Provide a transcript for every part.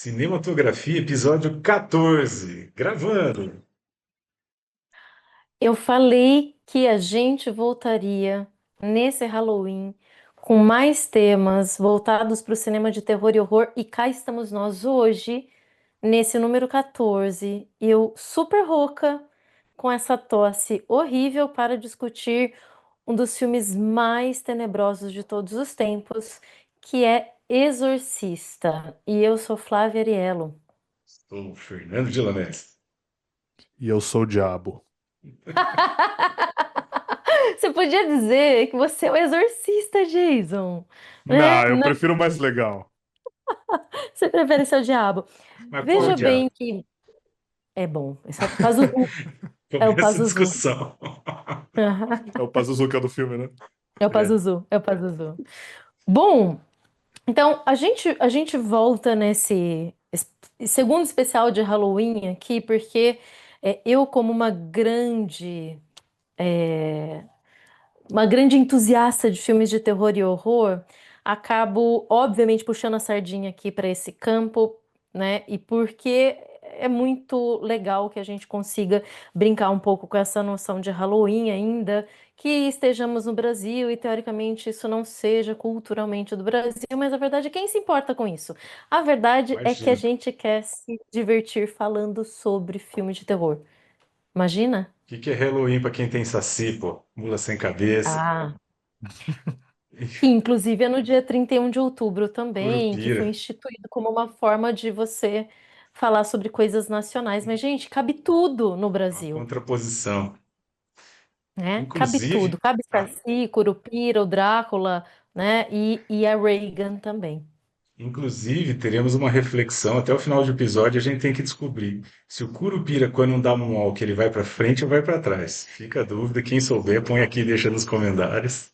Cinematografia, episódio 14. Gravando. Eu falei que a gente voltaria nesse Halloween com mais temas voltados para o cinema de terror e horror, e cá estamos nós hoje, nesse número 14, eu super rouca, com essa tosse horrível para discutir um dos filmes mais tenebrosos de todos os tempos, que é Exorcista. E eu sou Flávia Ariello. Sou Fernando Gilanese. E eu sou o diabo. Você podia dizer que você é o exorcista, Jason, né? Não, eu prefiro o mais legal. Você prefere ser o diabo. Mas qual o Veja diabo? bem que é bom. Esse é o Pazuzu. É o Começa a Pazuzu. discussão. É o Pazuzuca do filme, né? É o É. Pazuzu. É o Pazuzu. Bom, então a gente volta nesse segundo especial de Halloween aqui, porque eu, como uma grande entusiasta de filmes de terror e horror, acabo, obviamente, puxando a sardinha aqui para esse campo, né? E porque é muito legal que a gente consiga brincar um pouco com essa noção de Halloween ainda, que estejamos no Brasil e teoricamente isso não seja culturalmente do Brasil, mas a verdade é quem se importa com isso? A verdade é que a Imagina. gente quer se divertir falando sobre filme de terror. Imagina? O que é Halloween para quem tem saci, pô? Mula sem cabeça. Ah. Que inclusive é no dia 31 de outubro também, que Curupira. foi instituído como uma forma de você falar sobre coisas nacionais. Mas, gente, cabe tudo no Uma Brasil, contraposição. né? Cabe tudo. Inclusive, Cabe ah, Saci, Curupira, o Drácula, né? E a Reagan também. inclusive, teremos uma reflexão até o final do episódio. A gente tem que descobrir se o Curupira, quando dá um walk, ele vai para frente ou vai para trás. Fica a dúvida. Quem souber, põe aqui e deixa nos comentários.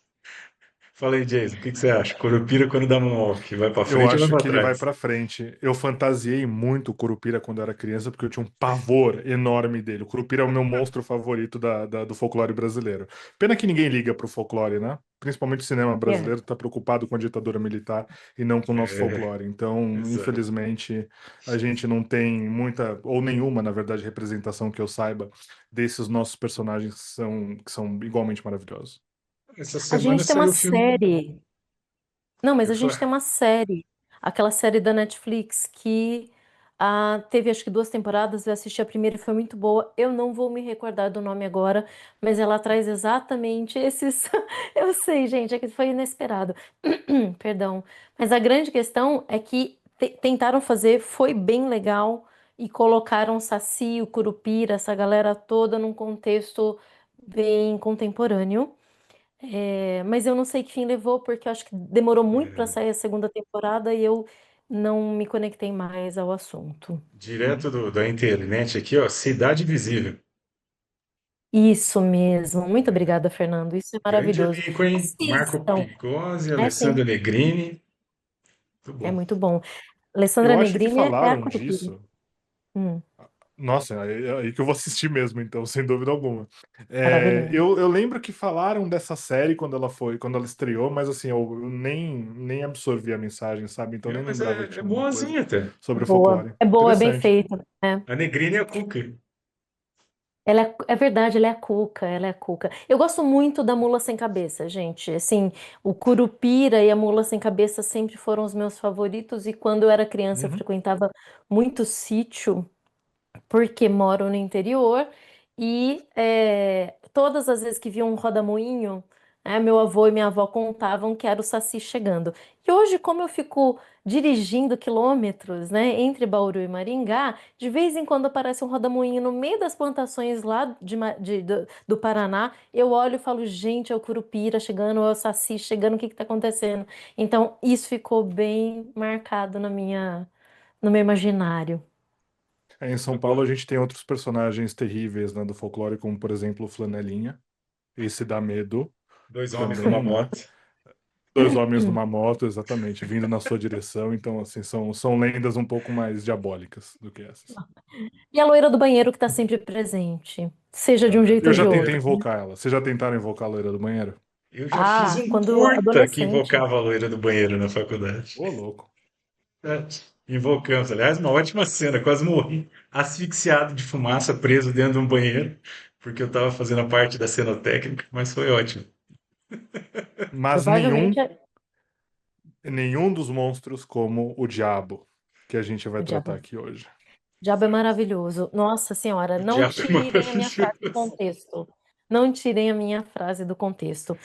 Fala aí, Jason, o que você acha? Curupira quando dá moonwalk, vai pra Eu frente ou vai acho pra que ele vai trás? pra frente. Eu fantasiei muito o Curupira quando eu era criança, porque eu tinha um pavor enorme dele. O Curupira é o meu monstro favorito do folclore brasileiro. Pena que ninguém liga pro folclore, né? Principalmente o cinema É. brasileiro está preocupado com a ditadura militar e não com o nosso É, folclore. Então, exato. infelizmente, a gente não tem muita, ou nenhuma, na verdade, representação que eu saiba desses nossos personagens que são igualmente maravilhosos. Essa A semana gente tem uma saiu o filme. série. Não, mas Eu a gente tem falar, uma série, aquela série da Netflix que teve acho que duas temporadas, eu assisti a primeira e foi muito boa. Eu não vou me recordar do nome agora, mas ela traz exatamente esses. Eu sei, gente, é que foi inesperado. Perdão. Mas a grande questão é que tentaram fazer, foi bem legal e colocaram o Saci, o Curupira, essa galera toda num contexto bem contemporâneo. Mas eu não sei que fim levou, porque eu acho que demorou muito para sair a segunda temporada e eu não me conectei mais ao assunto. direto da internet aqui, ó, Cidade Visível. Isso mesmo. Muito obrigada, Fernando. Isso é Grande maravilhoso. elenco, hein? Marco Assistam. Pigossi, É Alessandro sim, Negrini. Muito é bom. muito bom. Alessandra Eu acho que Negrini é a falaram Curupira. disso. Hum, Nossa, é aí que eu vou assistir mesmo, então, sem dúvida alguma. maravilhoso. Eu lembro que falaram dessa série quando ela estreou, mas assim, eu nem absorvi a mensagem, sabe? Então É, nem mas lembrava que é tinha alguma coisa boazinha até. sobre o Boa. folclore. É boa, é bem Interessante. feita. É. A Negrini é a Cuca. Ela é verdade, ela é a Cuca, ela é a Cuca. Eu gosto muito da Mula Sem Cabeça, gente. Assim, o Curupira e a Mula Sem Cabeça sempre foram os meus favoritos. E quando eu era criança, eu Uhum. frequentava muito sítio porque moro no interior e todas as vezes que via um rodamuinho, meu avô e minha avó contavam que era o Saci chegando. E hoje, como eu fico dirigindo quilômetros, né, entre Bauru e Maringá, de vez em quando aparece um rodamuinho no meio das plantações lá do Paraná, eu olho e falo, gente, é o Curupira chegando, é o Saci chegando, o que que tá acontecendo? Então, isso ficou bem marcado no meu imaginário. Em São Paulo a Agora, gente tem outros personagens terríveis, né, do folclore, como por exemplo o Flanelinha. Esse dá medo dois homens numa também, né? moto. Dois homens numa moto, exatamente, vindo na sua direção. Então, assim, são lendas um pouco mais diabólicas do que essas. E a loira do banheiro que está sempre presente, seja de um jeito Eu ou já de tentei outro. invocar ela. Vocês já tentaram invocar a loira do banheiro? Eu já fiz Ah, um quando curta que adolescente. invocava a loira do banheiro na faculdade. Ô, louco. É. Invocamos. Aliás, uma ótima cena. Quase morri asfixiado de fumaça, preso dentro de um banheiro, porque eu estava fazendo a parte da cenotécnica, mas foi ótimo. Mas Provavelmente nenhum dos monstros como o diabo que a gente vai o tratar diabo. aqui hoje. O diabo é maravilhoso. Nossa Senhora, O não diabo é tirem a minha frase do maravilhoso. contexto. Não tirem a minha frase do contexto.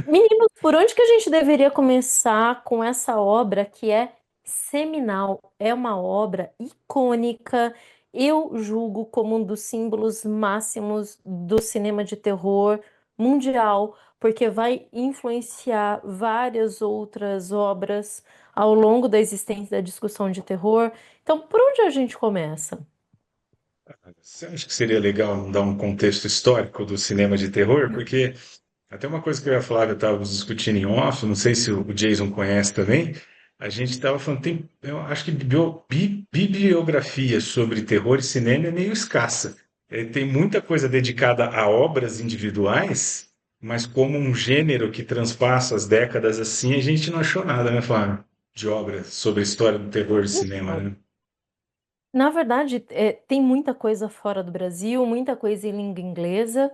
Meninos, por onde que a gente deveria começar com essa obra que é seminal? É uma obra icônica. Eu julgo como um dos símbolos máximos do cinema de terror mundial, porque vai influenciar várias outras obras ao longo da existência da discussão de terror. Então, por onde a gente começa? Você acha que seria legal dar um contexto histórico do cinema de terror? Porque até uma coisa que eu e a Flávia estávamos discutindo em off, não sei se o Jason conhece também, a gente estava falando, eu acho que bibliografia sobre terror e cinema é meio escassa. Tem muita coisa dedicada a obras individuais, mas como um gênero que transpassa as décadas assim, a gente não achou nada, né, Flávia? De obras sobre a história do terror e cinema, Então, né? na verdade, tem muita coisa fora do Brasil, muita coisa em língua inglesa.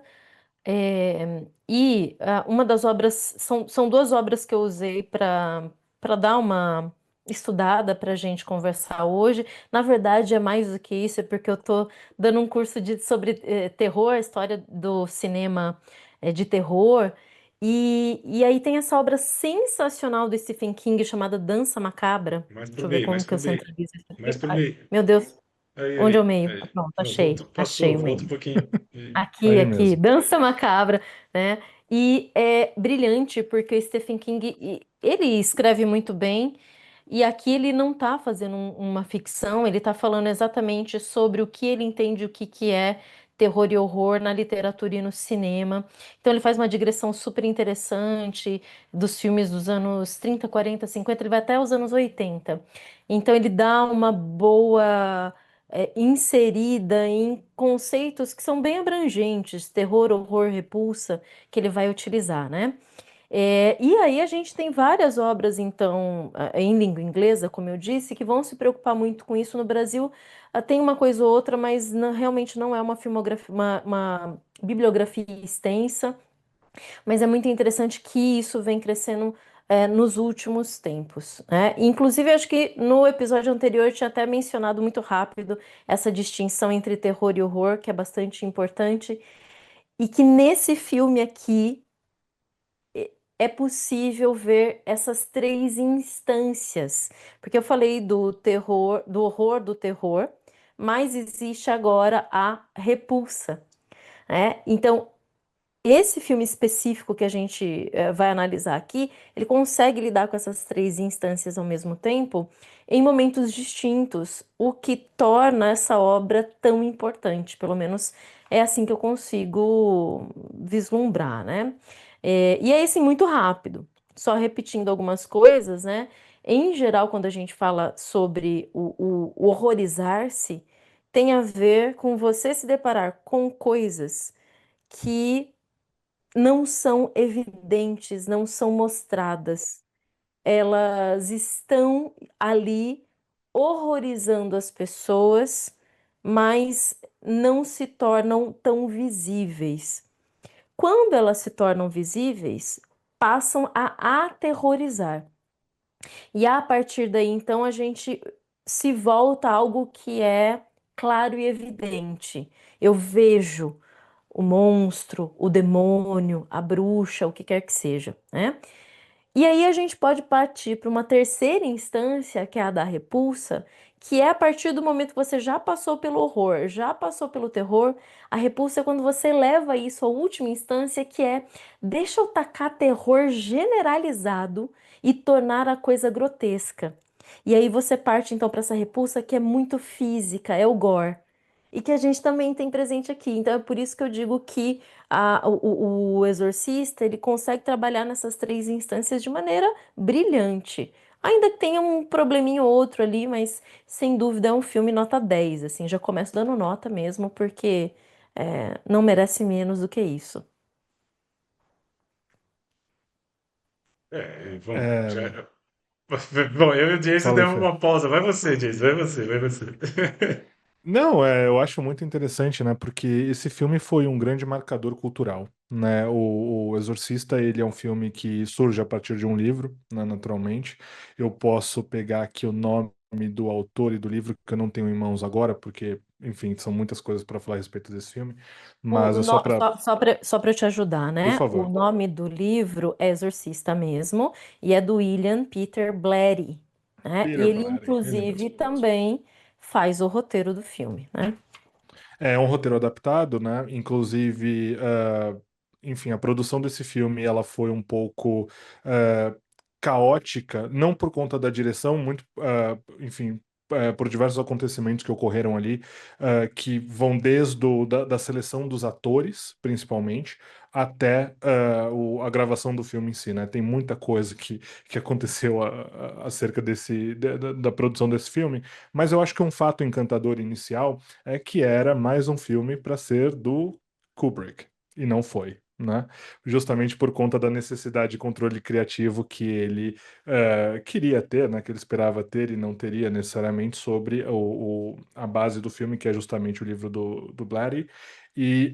Uma das obras, são duas obras que eu usei para dar uma estudada para a gente conversar hoje. Na verdade, é mais do que isso, é porque eu estou dando um curso sobre terror, história do cinema de terror. E aí tem essa obra sensacional do Stephen King chamada Dança Macabra. Mais pro Deixa eu ver meio, como mais que pro eu meio, centralizo isso mais aqui. pro Ai, meio. meu Deus, Aí, onde é o aí, meio? aí. Pronto, Não, volta, achei passou, o volta meio. um pouquinho. Aí. Aqui, Aí aqui, mesmo. Dança Macabra, né? E é brilhante porque o Stephen King, ele escreve muito bem, e aqui ele não está fazendo uma ficção, ele está falando exatamente sobre o que ele entende, o que que é terror e horror na literatura e no cinema. Então ele faz uma digressão super interessante dos filmes dos anos 30, 40, 50, ele vai até os anos 80. Então ele dá uma boa inserida em conceitos que são bem abrangentes, terror, horror, repulsa, que ele vai utilizar, né? E aí a gente tem várias obras, então, em língua inglesa, como eu disse, que vão se preocupar muito com isso no Brasil. Tem uma coisa ou outra, mas realmente não é uma filmografia, uma bibliografia extensa. Mas é muito interessante que isso vem crescendo nos últimos tempos, né? Inclusive, acho que no episódio anterior eu tinha até mencionado muito rápido essa distinção entre terror e horror, que é bastante importante, e que nesse filme aqui é possível ver essas três instâncias, porque eu falei do terror, do horror, do terror, mas existe agora a repulsa, né? Então, esse filme específico que a gente vai analisar aqui, ele consegue lidar com essas três instâncias ao mesmo tempo, em momentos distintos, o que torna essa obra tão importante. Pelo menos é assim que eu consigo vislumbrar, né? E é assim, muito rápido. Só repetindo algumas coisas, né? Em geral, quando a gente fala sobre o horrorizar-se, tem a ver com você se deparar com coisas que não são evidentes, não são mostradas. Elas estão ali horrorizando as pessoas, mas não se tornam tão visíveis. Quando elas se tornam visíveis, passam a aterrorizar. E a partir daí, então, a gente se volta a algo que é claro e evidente. Eu vejo o monstro, o demônio, a bruxa, o que quer que seja, né? E aí a gente pode partir para uma terceira instância, que é a da repulsa, que é a partir do momento que você já passou pelo horror, já passou pelo terror. A repulsa é quando você leva isso à última instância, que é deixa eu tacar terror generalizado e tornar a coisa grotesca. E aí você parte então para essa repulsa que é muito física, é o gore. E que a gente também tem presente aqui. Então é por isso que eu digo que o exorcista ele consegue trabalhar nessas três instâncias de maneira brilhante. Ainda que tenha um probleminha ou outro ali, mas sem dúvida é um filme nota 10. Assim, já começo dando nota mesmo, porque não merece menos do que isso. Vamos, já, Bom, eu e o Jason Fala aí, demos Fê. uma pausa. Vai você, Jason, vai você, vai você. Não, eu acho muito interessante, né? Porque esse filme foi um grande marcador cultural, né? O Exorcista, ele é um filme que surge a partir de um livro, né, naturalmente. Eu posso pegar aqui o nome do autor e do livro, que eu não tenho em mãos agora, porque, enfim, são muitas coisas para falar a respeito desse filme, mas é só para, Só para eu te ajudar, por né? O favor. nome do livro é Exorcista mesmo, e é do William Peter Blatty, né? E Peter ele, Blatty, ele inclusive, mesmo. também faz o roteiro do filme, né? É um roteiro adaptado, né? Inclusive, enfim, a produção desse filme ela foi um pouco ah, caótica, não por conta da direção, muito, enfim, por diversos acontecimentos que ocorreram ali, que vão desde da seleção dos atores, principalmente, até a gravação do filme em si, né? Tem muita coisa que aconteceu acerca da produção desse filme, mas eu acho que um fato encantador inicial é que era mais um filme para ser do Kubrick, e não foi, né? Justamente por conta da necessidade de controle criativo que ele queria ter, né? Que ele esperava ter e não teria necessariamente sobre a base do filme, que é justamente o livro do Blatty. E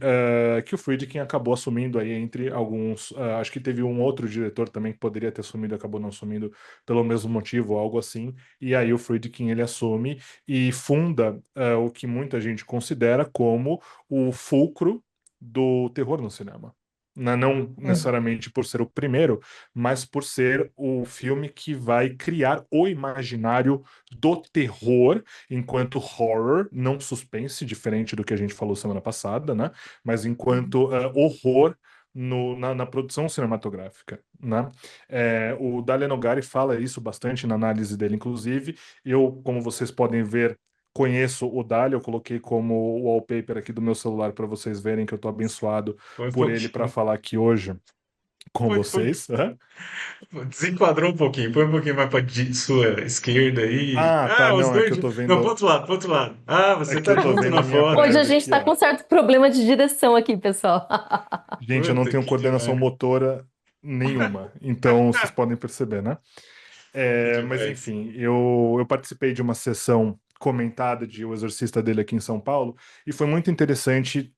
que o Friedkin acabou assumindo aí entre alguns. Acho que teve um outro diretor também que poderia ter assumido, acabou não assumindo pelo mesmo motivo, algo assim. E aí o Friedkin ele assume e funda o que muita gente considera como o fulcro do terror no cinema. Não Uhum. necessariamente por ser o primeiro, mas por ser o filme que vai criar o imaginário do terror enquanto horror, não suspense, diferente do que a gente falou semana passada, né? Mas enquanto horror na produção cinematográfica, né? O Dalia Nogari fala isso bastante na análise dele, inclusive. Eu, como vocês podem ver, conheço o Dali, eu coloquei como wallpaper aqui do meu celular para vocês verem que eu tô abençoado Foi um por ele para pouquinho. falar aqui hoje com Foi, vocês. Hã? desenquadrou um pouquinho, foi um pouquinho mais para sua esquerda aí. Ah, tá, Ah, os não, é dois. que eu tô Não, pro vendo, outro lado, pro outro lado. Ah, é você que tá eu tô junto vendo na a minha foto. Hoje a prévia gente aqui, está ó. com certo problema de direção aqui, pessoal. Gente, eu não Puta tenho que coordenação demais. motora nenhuma, então vocês podem perceber, né? Puta Mas demais. enfim, eu participei de uma sessão comentada de O Exorcista dele aqui em São Paulo e foi muito interessante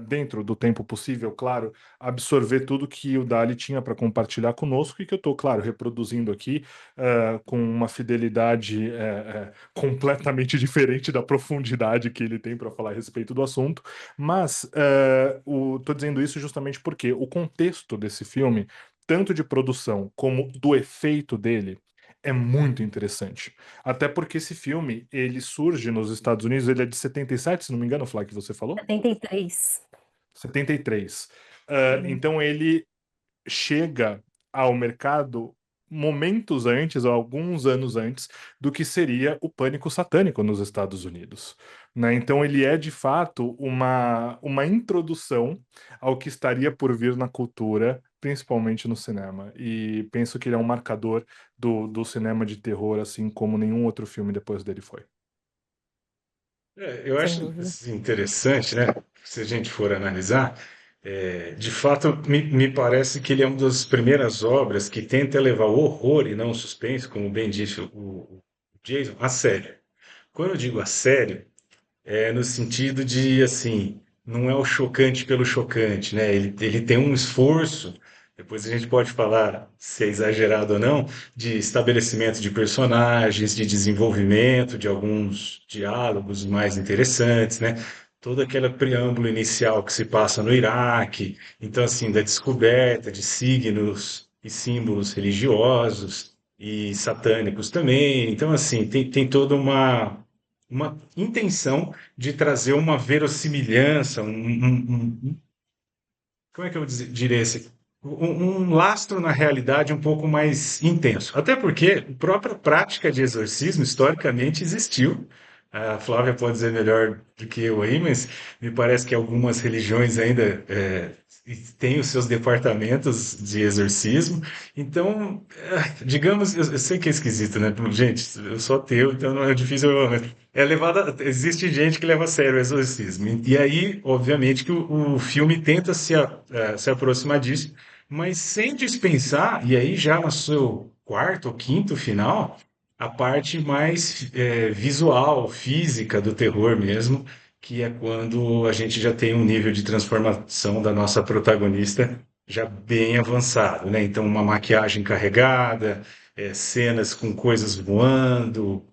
dentro do tempo possível, claro, absorver tudo que o Dali tinha para compartilhar conosco e que eu estou, claro, reproduzindo aqui com uma fidelidade completamente diferente da profundidade que ele tem para falar a respeito do assunto. Mas estou dizendo isso justamente porque o contexto desse filme, tanto de produção como do efeito dele, é muito interessante. Até porque esse filme, ele surge nos Estados Unidos, ele é de 77, se não me engano, Flá, que você falou? 73. 73. Uhum. Então ele chega ao mercado momentos antes, ou alguns anos antes, do que seria o pânico satânico nos Estados Unidos, né? Então ele é de fato uma introdução ao que estaria por vir na cultura, principalmente no cinema. E penso que ele é um marcador do cinema de terror, assim como nenhum outro filme depois dele foi. Eu Sem acho dúvida. assim, interessante, né? Se a gente for analisar, de fato, me parece que ele é uma das primeiras obras que tenta levar o horror e não o suspense, como bem disse o Jason, a sério. Quando eu digo a sério, é no sentido de, assim, não é o chocante pelo chocante, né? Ele tem um esforço, depois a gente pode falar se é exagerado ou não, de estabelecimento de personagens, de desenvolvimento de alguns diálogos mais interessantes, né? Todo aquele preâmbulo inicial que se passa no Iraque, então, assim, da descoberta de signos e símbolos religiosos e satânicos também. Então, assim, tem toda uma intenção de trazer uma verossimilhança, como é que eu direi esse? Um lastro na realidade um pouco mais intenso. Até porque a própria prática de exorcismo historicamente existiu. A Flávia pode dizer melhor do que eu aí, mas me parece que algumas religiões ainda têm os seus departamentos de exorcismo. Então, digamos, eu sei que é esquisito, né? Gente, eu sou ateu, então não é difícil. Existe gente que leva a sério o exorcismo. E aí, obviamente, que o filme tenta se aproximar disso, mas sem dispensar, e aí já no seu quarto ou quinto final, a parte mais visual, física do terror mesmo, que é quando a gente já tem um nível de transformação da nossa protagonista já bem avançado, né? Então, uma maquiagem carregada, cenas com coisas voando,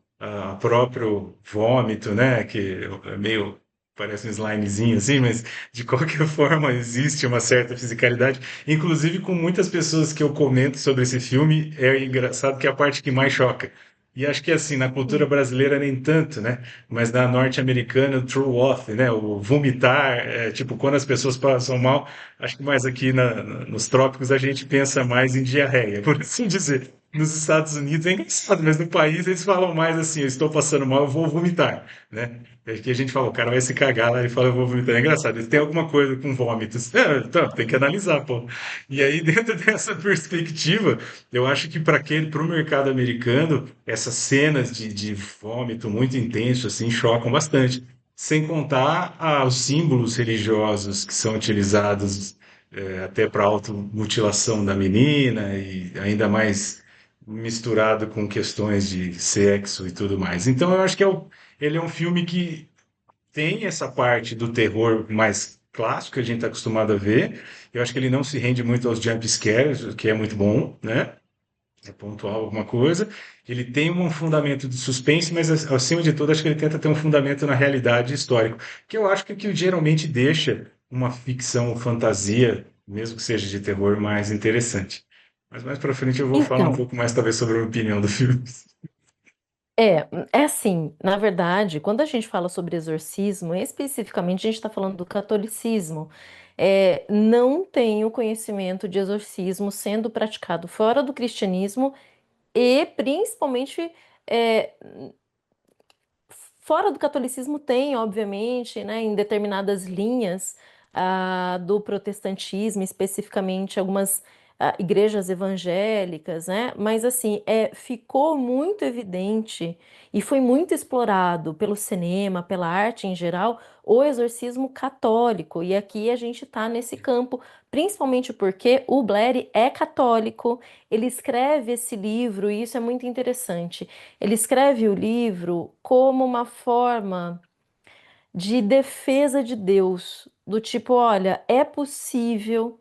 próprio vômito, né? Que é meio parece um slimezinho assim, mas de qualquer forma existe uma certa fisicalidade. Inclusive, com muitas pessoas que eu comento sobre esse filme, é engraçado que é a parte que mais choca. E acho que assim, na cultura Hum. brasileira nem tanto, né? Mas na norte-americana, o true off, né? O vomitar, tipo, quando as pessoas passam mal, acho que mais aqui nos trópicos a gente pensa mais em diarreia, por assim dizer. Nos Estados Unidos é engraçado, mas no país eles falam mais assim, eu estou passando mal, eu vou vomitar, né? É que a gente fala, o cara vai se cagar lá, ele fala, eu vou vomitar. É engraçado, ele tem alguma coisa com vômitos. Então, tem que analisar, pô. E aí, dentro dessa perspectiva, eu acho que para o mercado americano, essas cenas de vômito muito intenso, assim, chocam bastante. Sem contar os símbolos religiosos que são utilizados até para automutilação da menina e ainda mais misturado com questões de sexo e tudo mais. Então, eu acho que ele é um filme que tem essa parte do terror mais clássico que a gente está acostumado a ver. Eu acho que ele não se rende muito aos jump scares, o que é muito bom, né? É pontual alguma coisa. Ele tem um fundamento de suspense, mas acima de tudo, acho que ele tenta ter um fundamento na realidade histórica, que eu acho que é o que geralmente deixa uma ficção fantasia, mesmo que seja de terror, mais interessante. Mas mais para frente eu vou falar um Então, pouco mais, talvez, sobre a minha opinião do filme. é assim, na verdade, quando a gente fala sobre exorcismo, especificamente a gente está falando do catolicismo. Não tenho conhecimento de exorcismo sendo praticado fora do cristianismo e principalmente é, fora do catolicismo tem, obviamente, né, em determinadas linhas do protestantismo, especificamente algumas igrejas evangélicas, né? Mas assim, ficou muito evidente e foi muito explorado pelo cinema, pela arte em geral, o exorcismo católico. E aqui a gente está nesse campo, principalmente porque o Blair é católico, ele escreve esse livro, e isso é muito interessante. Ele escreve o livro como uma forma de defesa de Deus, do tipo, olha, é possível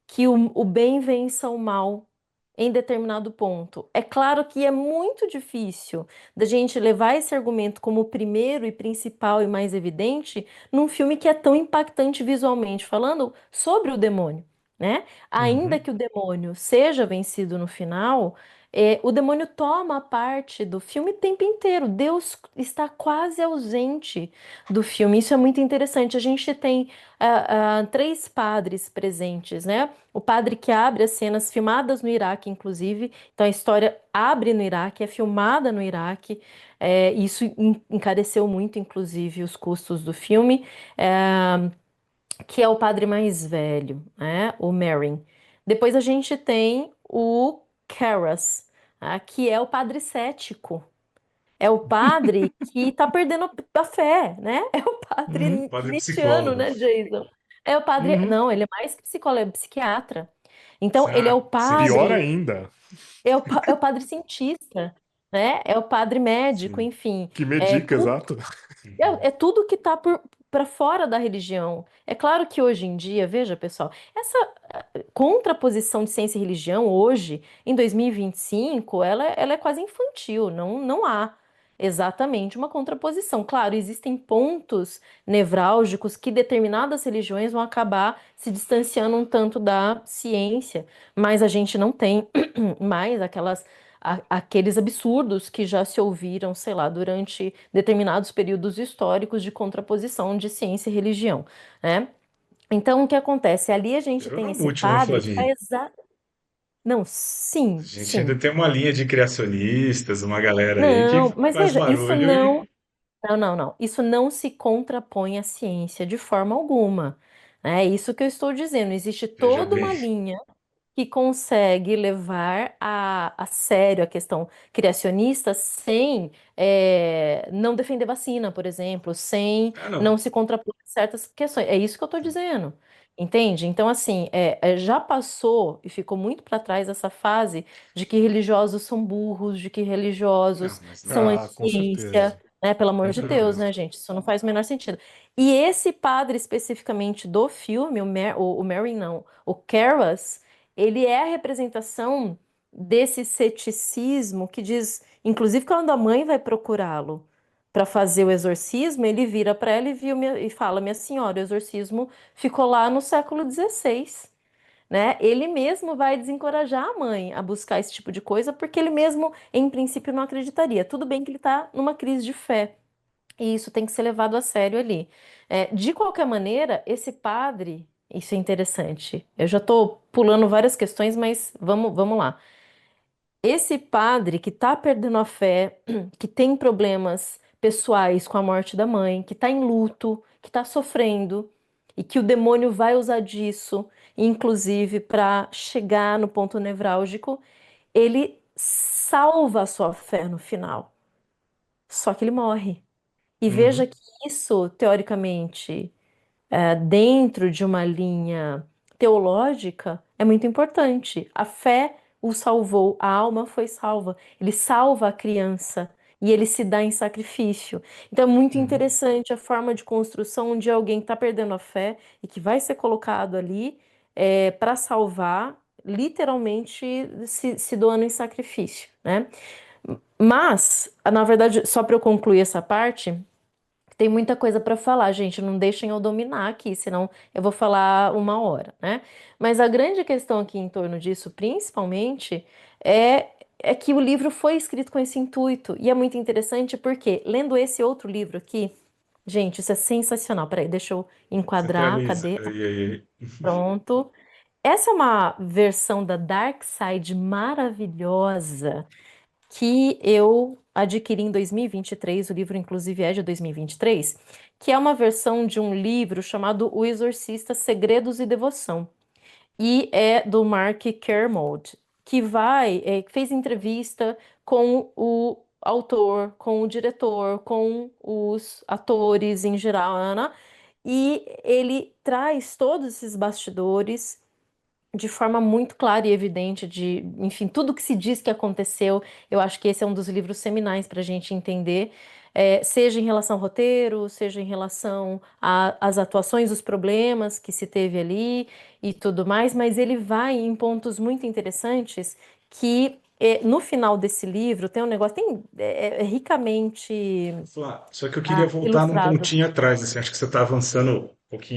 que o bem vença o mal em determinado ponto. É claro que é muito difícil da gente levar esse argumento como o primeiro e principal e mais evidente num filme que é tão impactante visualmente, falando sobre o demônio, né? Ainda Uhum. que o demônio seja vencido no final, o demônio toma parte do filme o tempo inteiro. Deus está quase ausente do filme. Isso é muito interessante. A gente tem três padres presentes, né? O padre que abre as cenas filmadas no Iraque, inclusive. Então a história abre no Iraque, é filmada no Iraque. Isso encareceu muito, inclusive, os custos do filme. Que é o padre mais velho, né? O Merrin. Depois a gente tem o Karras, que é o padre cético. É o padre que tá perdendo a fé, né? É o Uhum. padre Padre Nietzscheano, psicólogo. né, Jason? É o padre. Uhum. Não, ele é mais que psicólogo, é psiquiatra. Então, ele é o Pior Psicólogo. padre, ainda, é o padre cientista, né? É o padre médico, Sim. enfim. que É medica, tudo, exato. é tudo que está para fora da religião. É claro que hoje em dia, veja, pessoal, essa contraposição de ciência e religião hoje, em 2025, ela é quase infantil, não há exatamente uma contraposição. Claro, existem pontos nevrálgicos que determinadas religiões vão acabar se distanciando um tanto da ciência, mas a gente não tem mais aqueles absurdos que já se ouviram, sei lá, durante determinados períodos históricos de contraposição de ciência e religião, né? Então, o que acontece? Ali a gente tem esse Peronomútil, né, padre que Flavinha? está. Não, A sim, gente ainda sim. tem uma linha de criacionistas, uma galera aí que Não, mas faz veja, isso barulho e não. Não, não, não. Isso não se contrapõe à ciência de forma alguma. É isso que eu estou dizendo. Existe veja toda bem. uma linha que consegue levar a sério a questão criacionista sem não defender vacina, por exemplo, sem Ah, não não. se contrapor a certas questões. É isso que eu estou dizendo. Entende? Então, assim, já passou e ficou muito para trás essa fase de que religiosos são burros, de que Não, religiosos mas são não, Ah, com anti-ciência, certeza. né? Pelo amor Com de Deus, certeza. né, gente? Isso não faz o menor sentido. E esse padre especificamente do filme, o Merry não, o Karras, ele é a representação desse ceticismo que diz, inclusive quando a mãe vai procurá-lo para fazer o exorcismo, ele vira para ela e fala: Minha senhora, o exorcismo ficou lá no século XVI, né? Ele mesmo vai desencorajar a mãe a buscar esse tipo de coisa, porque ele mesmo, em princípio, não acreditaria. Tudo bem que ele está numa crise de fé, e isso tem que ser levado a sério ali. De qualquer maneira, esse padre, isso é interessante. Eu já estou pulando várias questões, mas vamos lá. Esse padre que está perdendo a fé, que tem problemas pessoais com a morte da mãe, que está em luto, que está sofrendo, e que o demônio vai usar disso, inclusive para chegar no ponto nevrálgico, ele salva a sua fé no final. Só que ele morre. E veja Uhum, que isso, teoricamente, dentro de uma linha teológica é muito importante. A fé o salvou, a alma foi salva. Ele salva a criança e ele se dá em sacrifício. Então é muito uhum. interessante a forma de construção de alguém que está perdendo a fé e que vai ser colocado ali para salvar, literalmente se doando em sacrifício, né? Mas, na verdade, só para eu concluir essa parte. Tem muita coisa para falar, gente. Não deixem eu dominar aqui, senão eu vou falar uma hora, né? Mas a grande questão aqui em torno disso, principalmente, é que o livro foi escrito com esse intuito. E é muito interessante porque, lendo esse outro livro aqui, gente, isso é sensacional. Peraí, deixa eu Você até enquadrar. Luiz. Cadê? Aí. Pronto. Essa é uma versão da Dark Side maravilhosa que eu adquiri em 2023, o livro inclusive é de 2023, que é uma versão de um livro chamado O Exorcista, Segredos e Devoção, e é do Mark Kermode, que fez entrevista com o autor, com o diretor, com os atores em geral, né? E ele traz todos esses bastidores de forma muito clara e evidente de, enfim, tudo que se diz que aconteceu. Eu acho que esse é um dos livros seminais para a gente entender, seja em relação ao roteiro, seja em relação às atuações, os problemas que se teve ali e tudo mais, mas ele vai em pontos muito interessantes que no final desse livro tem um negócio, é ricamente Só que eu queria voltar num ilustrado. pontinho atrás, assim, acho que você está avançando um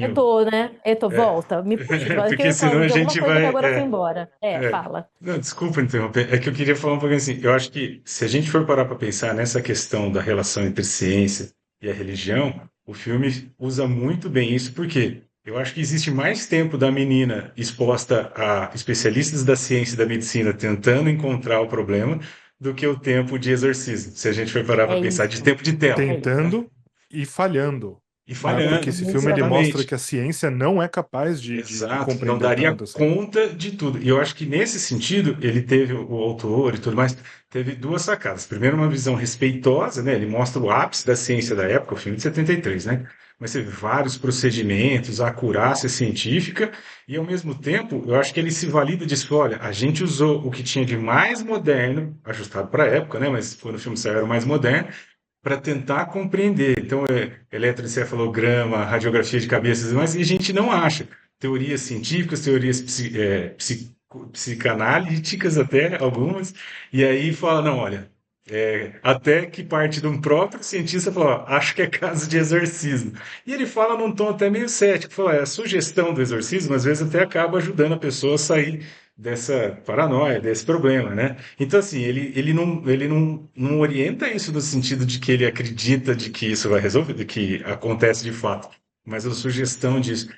Eu pouquinho. tô, né? Eu tô, É, volta, me puxa de volta, que eu porque ia senão falando a de alguma gente coisa que vai. agora foi embora. Fala. Não, desculpa interromper, é que eu queria falar um pouquinho assim. Eu acho que se a gente for parar para pensar nessa questão da relação entre ciência e a religião, o filme usa muito bem isso, porque eu acho que existe mais tempo da menina exposta a especialistas da ciência e da medicina tentando encontrar o problema do que o tempo de exorcismo, se a gente for parar para É pensar de isso, tempo de tela, é isso. né? Tentando e falhando, E né? Porque falhando, esse filme ele mostra exatamente. que a ciência não é capaz de Exato, não compreender daria tanto assim. conta de tudo. E eu acho que nesse sentido, ele teve, o autor e tudo mais, teve duas sacadas. Primeiro, uma visão respeitosa, né? Ele mostra o ápice da ciência da época, o filme de 73, né? Mas teve vários procedimentos, a acurácia científica, e ao mesmo tempo, eu acho que ele se valida disso, olha, a gente usou o que tinha de mais moderno, ajustado para a época, né? Mas quando o filme saiu era o mais moderno, para tentar compreender. Então, eletroencefalograma, radiografia de cabeças, mas e a gente não acha. Teorias científicas, teorias psicanalíticas até, algumas, e aí fala, não, olha, até que parte de um próprio cientista fala, ó, acho que é caso de exorcismo. E ele fala num tom até meio cético, fala, a sugestão do exorcismo às vezes até acaba ajudando a pessoa a sair dessa paranoia, desse problema, né? Então, assim, ele não orienta isso no sentido de que ele acredita de que isso vai resolver, de que acontece de fato, mas a sugestão disso.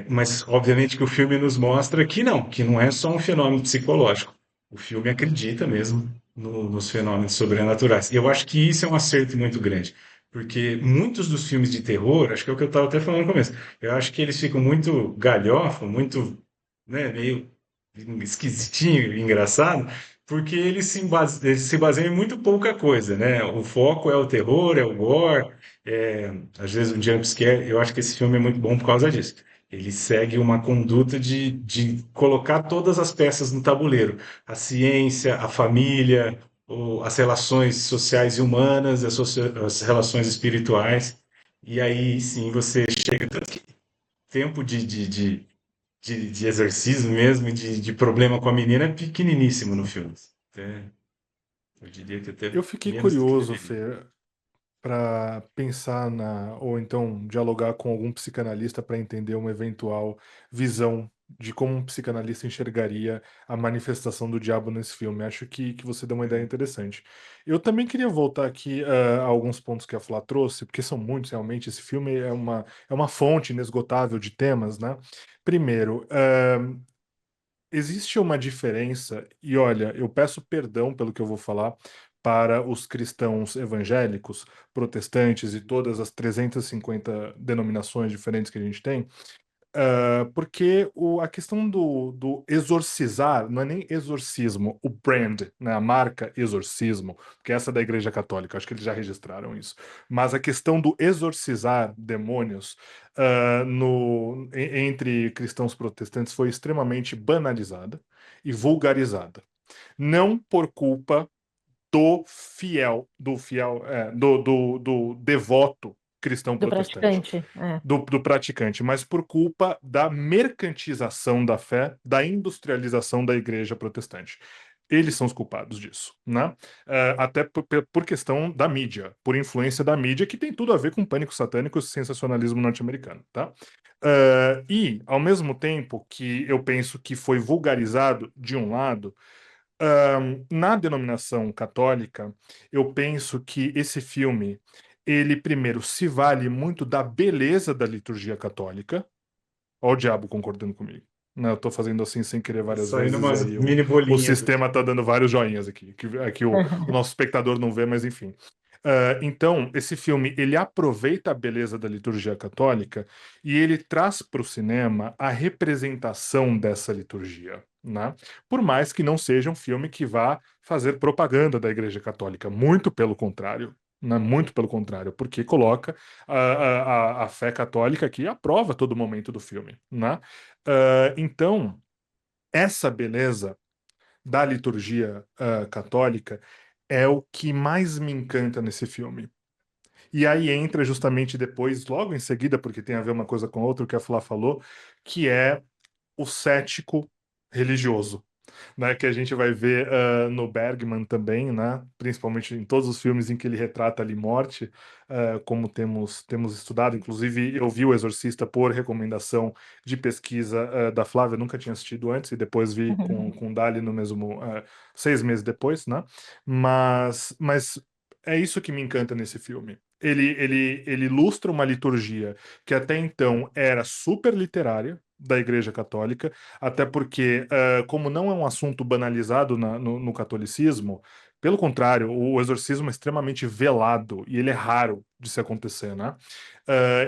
Mas, obviamente, que o filme nos mostra que não é só um fenômeno psicológico. O filme acredita mesmo nos fenômenos sobrenaturais. E eu acho que isso é um acerto muito grande, porque muitos dos filmes de terror, acho que é o que eu estava até falando no começo, eu acho que eles ficam muito galhofa, muito, né, meio esquisitinho, engraçado, porque eles se baseiam em muito pouca coisa, né? O foco é o terror, é o gore, às vezes um jump scare. Eu acho que esse filme é muito bom por causa disso. Ele segue uma conduta de colocar todas as peças no tabuleiro: a ciência, a família, as relações sociais e humanas, as relações espirituais. E aí sim você chega. Tanto que tempo de exorcismo mesmo, de problema com a menina é pequeniníssimo no filme. Até, eu diria que até Eu fiquei menos do que curioso, deveria. Fê, para pensar ou então dialogar com algum psicanalista para entender uma eventual visão de como um psicanalista enxergaria a manifestação do diabo nesse filme. Acho que você deu uma ideia interessante. Eu também queria voltar aqui a alguns pontos que a Flá trouxe, porque são muitos realmente. Esse filme é uma fonte inesgotável de temas, né? Primeiro, existe uma diferença, e olha, eu peço perdão pelo que eu vou falar para os cristãos evangélicos, protestantes e todas as 350 denominações diferentes que a gente tem, porque a questão do exorcizar não é nem exorcismo, o brand, né, a marca exorcismo, porque essa é da Igreja Católica, acho que eles já registraram isso. Mas a questão do exorcizar demônios entre cristãos protestantes foi extremamente banalizada e vulgarizada. Não por culpa do devoto cristão Do protestante praticante. É. do praticante, mas por culpa da mercantilização da fé, da industrialização da igreja protestante. Eles são os culpados disso, né? Até por questão da mídia, por influência da mídia, que tem tudo a ver com pânico satânico e sensacionalismo norte-americano, tá? E, ao mesmo tempo que eu penso que foi vulgarizado de um lado, na denominação católica, eu penso que esse filme, ele primeiro se vale muito da beleza da liturgia católica. Ó o diabo concordando comigo. Não, eu tô fazendo assim sem querer Tá várias saindo vezes, e umas aí mini o bolinhas aqui. sistema tá dando vários joinhas aqui, que o nosso espectador não vê, mas enfim. Então, esse filme, ele aproveita a beleza da liturgia católica e ele traz para o cinema a representação dessa liturgia, né? Por mais que não seja um filme que vá fazer propaganda da Igreja Católica, muito pelo contrário. Né? Muito pelo contrário, porque coloca a fé católica aqui à prova a todo momento do filme, né? Então, essa beleza da liturgia católica é o que mais me encanta nesse filme. E aí entra justamente depois, logo em seguida, porque tem a ver uma coisa com a outra, o que a Flá falou, que é o cético religioso, né, que a gente vai ver no Bergman também, né, principalmente em todos os filmes em que ele retrata ali morte, como temos estudado. Inclusive, eu vi O Exorcista por recomendação de pesquisa da Flávia, nunca tinha assistido antes, e depois vi com o Dali no mesmo 6 meses depois, né? Mas é isso que me encanta nesse filme. Ele ilustra uma liturgia que até então era super literária da Igreja Católica, até porque, como não é um assunto banalizado no catolicismo, pelo contrário, o exorcismo é extremamente velado e ele é raro de se acontecer, né?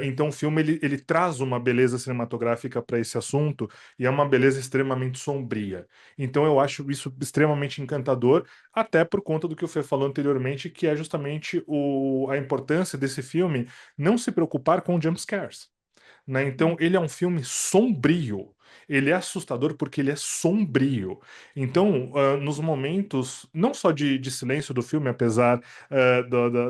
Então o filme ele traz uma beleza cinematográfica para esse assunto e é uma beleza extremamente sombria. Então eu acho isso extremamente encantador, até por conta do que o Fê falou anteriormente, que é justamente a importância desse filme não se preocupar com jump scares, né? Então, ele é um filme sombrio. Ele é assustador porque ele é sombrio. Então, nos momentos, não só de silêncio do filme, apesar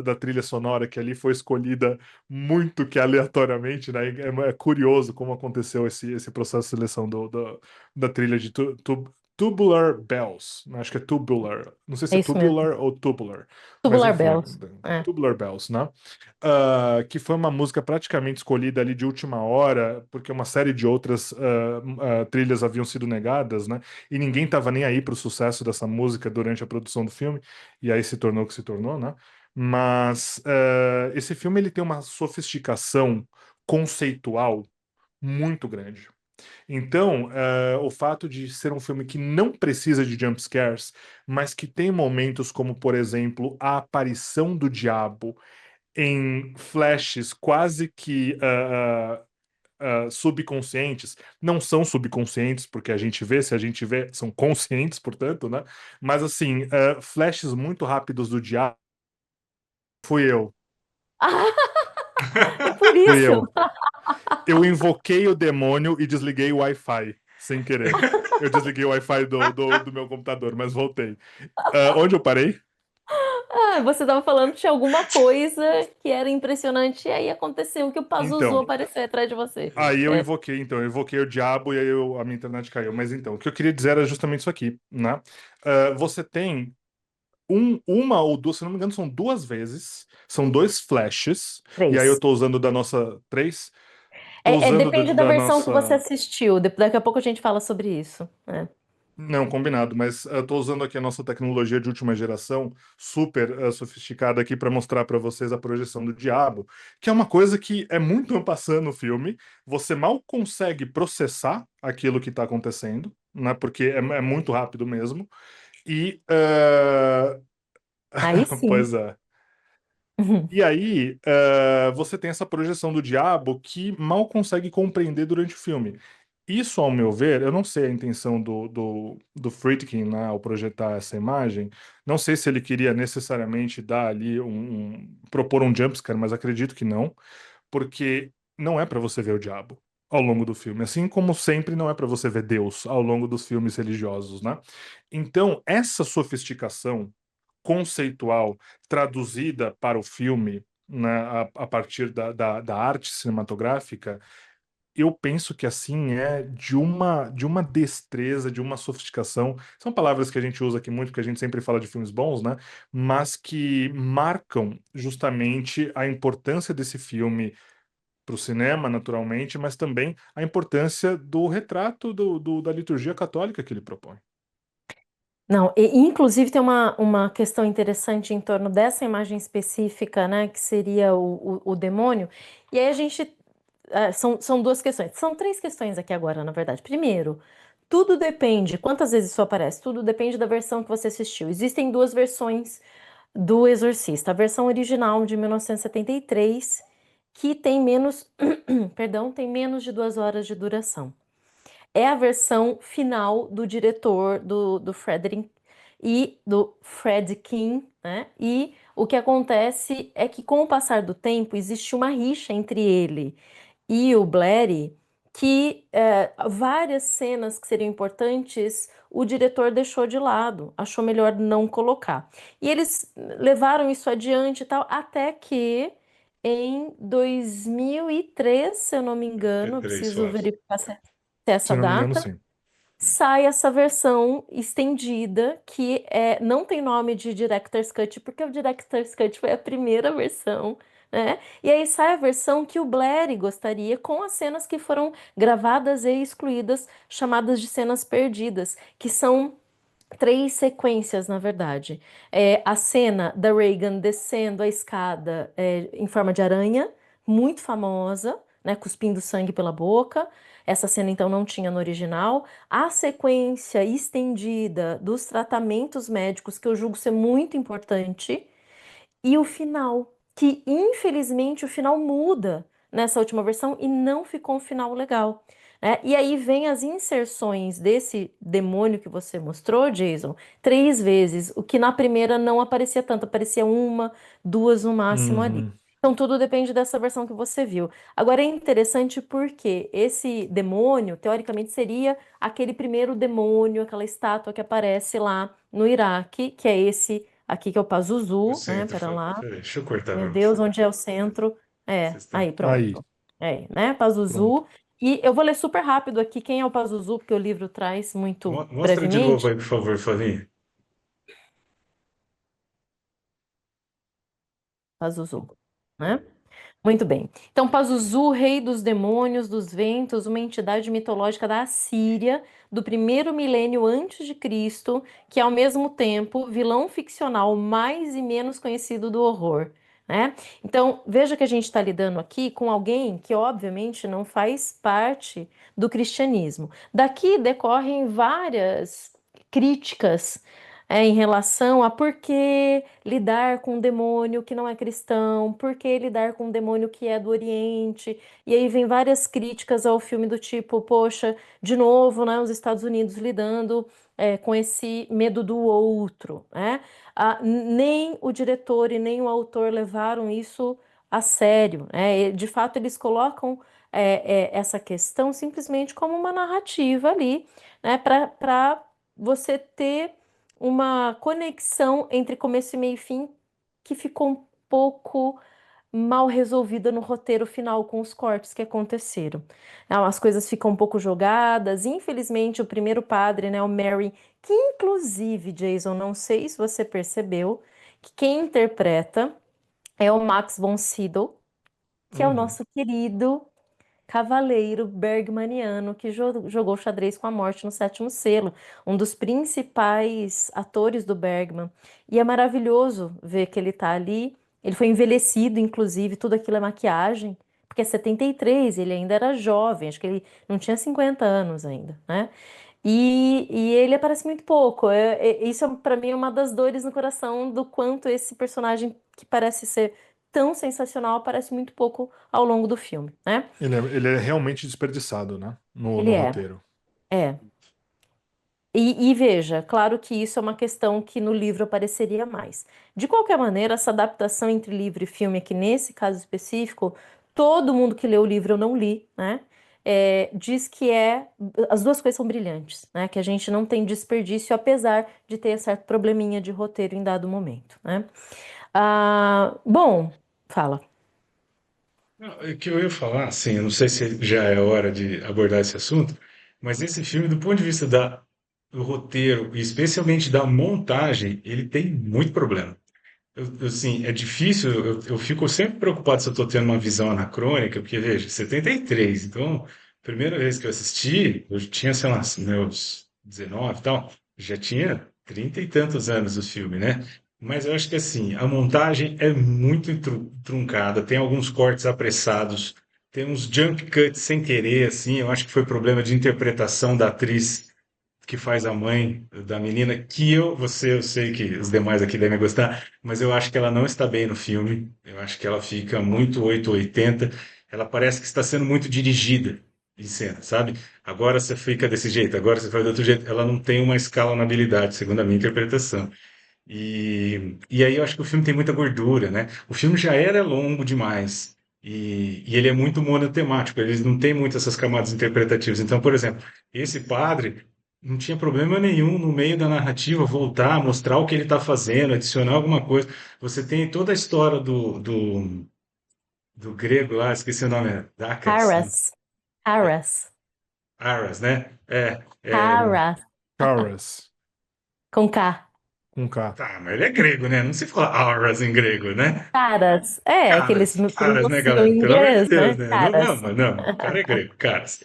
da trilha sonora que ali foi escolhida muito que aleatoriamente, né? É curioso como aconteceu esse processo de seleção da trilha de Tubular Bells. Acho que é Tubular. Não sei se É é isso mesmo. Tubular ou Tubular. Mas Tubular enfim, Bells. É. Tubular Bells, né? Que foi uma música praticamente escolhida ali de última hora, porque uma série de outras trilhas haviam sido negadas, né? E ninguém estava nem aí para o sucesso dessa música durante a produção do filme, e aí se tornou o que se tornou, né? Mas esse filme ele tem uma sofisticação conceitual muito grande. Então, o fato de ser um filme que não precisa de jump scares, mas que tem momentos como, por exemplo, a aparição do diabo em flashes quase que subconscientes, não são subconscientes, porque a gente vê, se a gente vê, são conscientes, portanto, né? Mas assim, flashes muito rápidos do diabo, fui eu, É por fui isso. eu. Eu invoquei o demônio e desliguei o Wi-Fi, sem querer. Eu desliguei o Wi-Fi do meu computador, mas voltei. Onde eu parei? Ah, você estava falando que tinha alguma coisa que era impressionante e aí aconteceu que o Pazuzu Então, apareceu atrás de você. aí eu É, invoquei, então, eu invoquei o diabo e aí a minha internet caiu. Mas então, o que eu queria dizer era justamente isso aqui, né? Você tem uma ou duas, se não me engano, são duas vezes, são dois flashes, e aí eu três. tô usando da nossa três, tô usando Depende da da versão que você nossa. assistiu. Daqui a pouco a gente fala sobre isso. Não, combinado, mas eu tô usando aqui a nossa tecnologia de última geração, super sofisticada aqui para mostrar para vocês a projeção do diabo, que é uma coisa que é muito passando no filme, você mal consegue processar aquilo que está acontecendo, né? Porque é muito rápido mesmo. E Aí sim. pois é. E aí, você tem essa projeção do diabo que mal consegue compreender durante o filme. Isso, ao meu ver, eu não sei a intenção do Friedkin, né, ao projetar essa imagem. Não sei se ele queria necessariamente dar ali propor um jumpscare, mas acredito que não, porque não é para você ver o diabo ao longo do filme, assim como sempre não é para você ver Deus ao longo dos filmes religiosos, né? Então, essa sofisticação conceitual traduzida para o filme, né, a partir da arte cinematográfica, eu penso que assim é de uma destreza, de uma sofisticação. São palavras que a gente usa aqui muito, que a gente sempre fala de filmes bons, né? Mas que marcam justamente a importância desse filme para o cinema, naturalmente, mas também a importância do retrato da liturgia católica que ele propõe. Não, inclusive tem uma questão interessante em torno dessa imagem específica, né, que seria o demônio. E aí a gente. São duas questões. São três questões aqui agora, na verdade. Primeiro, tudo depende, quantas vezes isso aparece? Tudo depende da versão que você assistiu. Existem duas versões do Exorcista. A versão original de 1973, que tem menos, perdão, tem menos de 2 horas de duração. É a versão final do diretor do Frederick e do Friedkin, né? E o que acontece é que com o passar do tempo existe uma rixa entre ele e o Blair que várias cenas que seriam importantes o diretor deixou de lado, achou melhor não colocar. E eles levaram isso adiante e tal, até que em 2003, se eu não me engano, eu 33 preciso só. verificar se é essa Se não me engano, data, sim. sai essa versão estendida que não tem nome de Director's Cut, porque o Director's Cut foi a primeira versão, né? E aí sai a versão que o Blair gostaria, com as cenas que foram gravadas e excluídas, chamadas de cenas perdidas, que são três sequências, na verdade. A cena da Reagan descendo a escada em forma de aranha, muito famosa, né, cuspindo sangue pela boca. Essa cena, então, não tinha no original. A sequência estendida dos tratamentos médicos, que eu julgo ser muito importante. E o final, que infelizmente o final muda nessa última versão e não ficou um final legal, né? E aí vem as inserções desse demônio que você mostrou, Jason, três vezes, o que na primeira não aparecia tanto, aparecia uma, duas no máximo ali. Uhum. Então tudo depende dessa versão que você viu. Agora é interessante porque esse demônio, teoricamente, seria aquele primeiro demônio, aquela estátua que aparece lá no Iraque, que é esse aqui que é o O Pazuzu, né? centro Pera foi. lá. Peraí, deixa eu cortar Meu para Deus, você. onde é o centro? Assistente. Aí, Aí, pronto. Né? pronto. Pazuzu. E eu vou ler super rápido aqui quem é o Pazuzu, porque o livro traz muito Mostra de novo brevemente. aí, por favor, Flavinha. Pazuzu, né? Muito bem. Então, Pazuzu, rei dos demônios, dos ventos, uma entidade mitológica da Assíria, do primeiro milênio antes de Cristo, que é ao mesmo tempo vilão ficcional mais e menos conhecido do horror, né? Então, veja que a gente está lidando aqui com alguém que, obviamente, não faz parte do cristianismo. Daqui decorrem várias críticas em relação a por que lidar com um demônio que não é cristão, por que lidar com um demônio que é do Oriente. E aí vem várias críticas ao filme do tipo, poxa, de novo, né, os Estados Unidos lidando com esse medo do outro, né? Nem o diretor e nem o autor levaram isso a sério, né? De fato, eles colocam essa questão simplesmente como uma narrativa ali, né, para você ter uma conexão entre começo e meio e fim que ficou um pouco mal resolvida no roteiro final com os cortes que aconteceram. As coisas ficam um pouco jogadas. Infelizmente, o primeiro padre, né, o Mary, que inclusive, Jason, não sei se você percebeu, que quem interpreta é o Max von Sydow, que é o Uhum. nosso querido cavaleiro bergmaniano que jogou xadrez com a morte no Sétimo Selo, um dos principais atores do Bergman. E é maravilhoso ver que ele tá ali. Ele foi envelhecido, inclusive, tudo aquilo é maquiagem, porque é 73, ele ainda era jovem, acho que ele não tinha 50 anos ainda, né? E ele aparece muito pouco. Isso, para mim, é uma das dores no coração do quanto esse personagem que parece ser tão sensacional aparece muito pouco ao longo do filme, né? Ele é realmente desperdiçado, né? No Ele é, roteiro. é. E veja, claro que isso é uma questão que no livro apareceria mais. De qualquer maneira, essa adaptação entre livro e filme, aqui nesse caso específico, todo mundo que leu o livro, eu não li, né? Diz que as duas coisas são brilhantes, né? Que a gente não tem desperdício, apesar de ter certo probleminha de roteiro em dado momento, né? Bom, fala. Não, o que eu ia falar, assim, eu não sei se já é hora de abordar esse assunto, mas esse filme, do ponto de vista do roteiro e especialmente da montagem, ele tem muito problema. Assim, é difícil, eu fico sempre preocupado se eu estou tendo uma visão anacrônica, porque, veja, 73, então, primeira vez que eu assisti, eu tinha, sei lá, meus 19 e tal, já tinha 30 e tantos anos o filme, né? Mas eu acho que, assim, a montagem é muito truncada, tem alguns cortes apressados, tem uns jump cuts sem querer, assim, eu acho que foi problema de interpretação da atriz que faz a mãe da menina, eu sei que os demais aqui devem gostar, mas eu acho que ela não está bem no filme. Eu acho que ela fica muito 880. Ela parece que está sendo muito dirigida em cena, sabe? Agora você fica desse jeito, agora você faz de outro jeito. Ela não tem uma escalonabilidade, segundo a minha interpretação. E aí eu acho que o filme tem muita gordura, né? O filme já era longo demais. E ele é muito monotemático, ele não tem muitas essas camadas interpretativas. Então, por exemplo, esse padre não tinha problema nenhum no meio da narrativa voltar, mostrar o que ele está fazendo, adicionar alguma coisa. Você tem toda a história do grego lá, esqueci o nome, Dacres, né? Harras, Harras, Aras, né? Harras, Charas, com K. com K. Tá, mas ele é grego, né? Não se fala Aras em grego, né? Caras, que eles Caras, me caras, né, pronunciam galera? em Pelo amor de inglês, Deus, né? né? Não, não, Caras. mas não, o cara é grego, caras.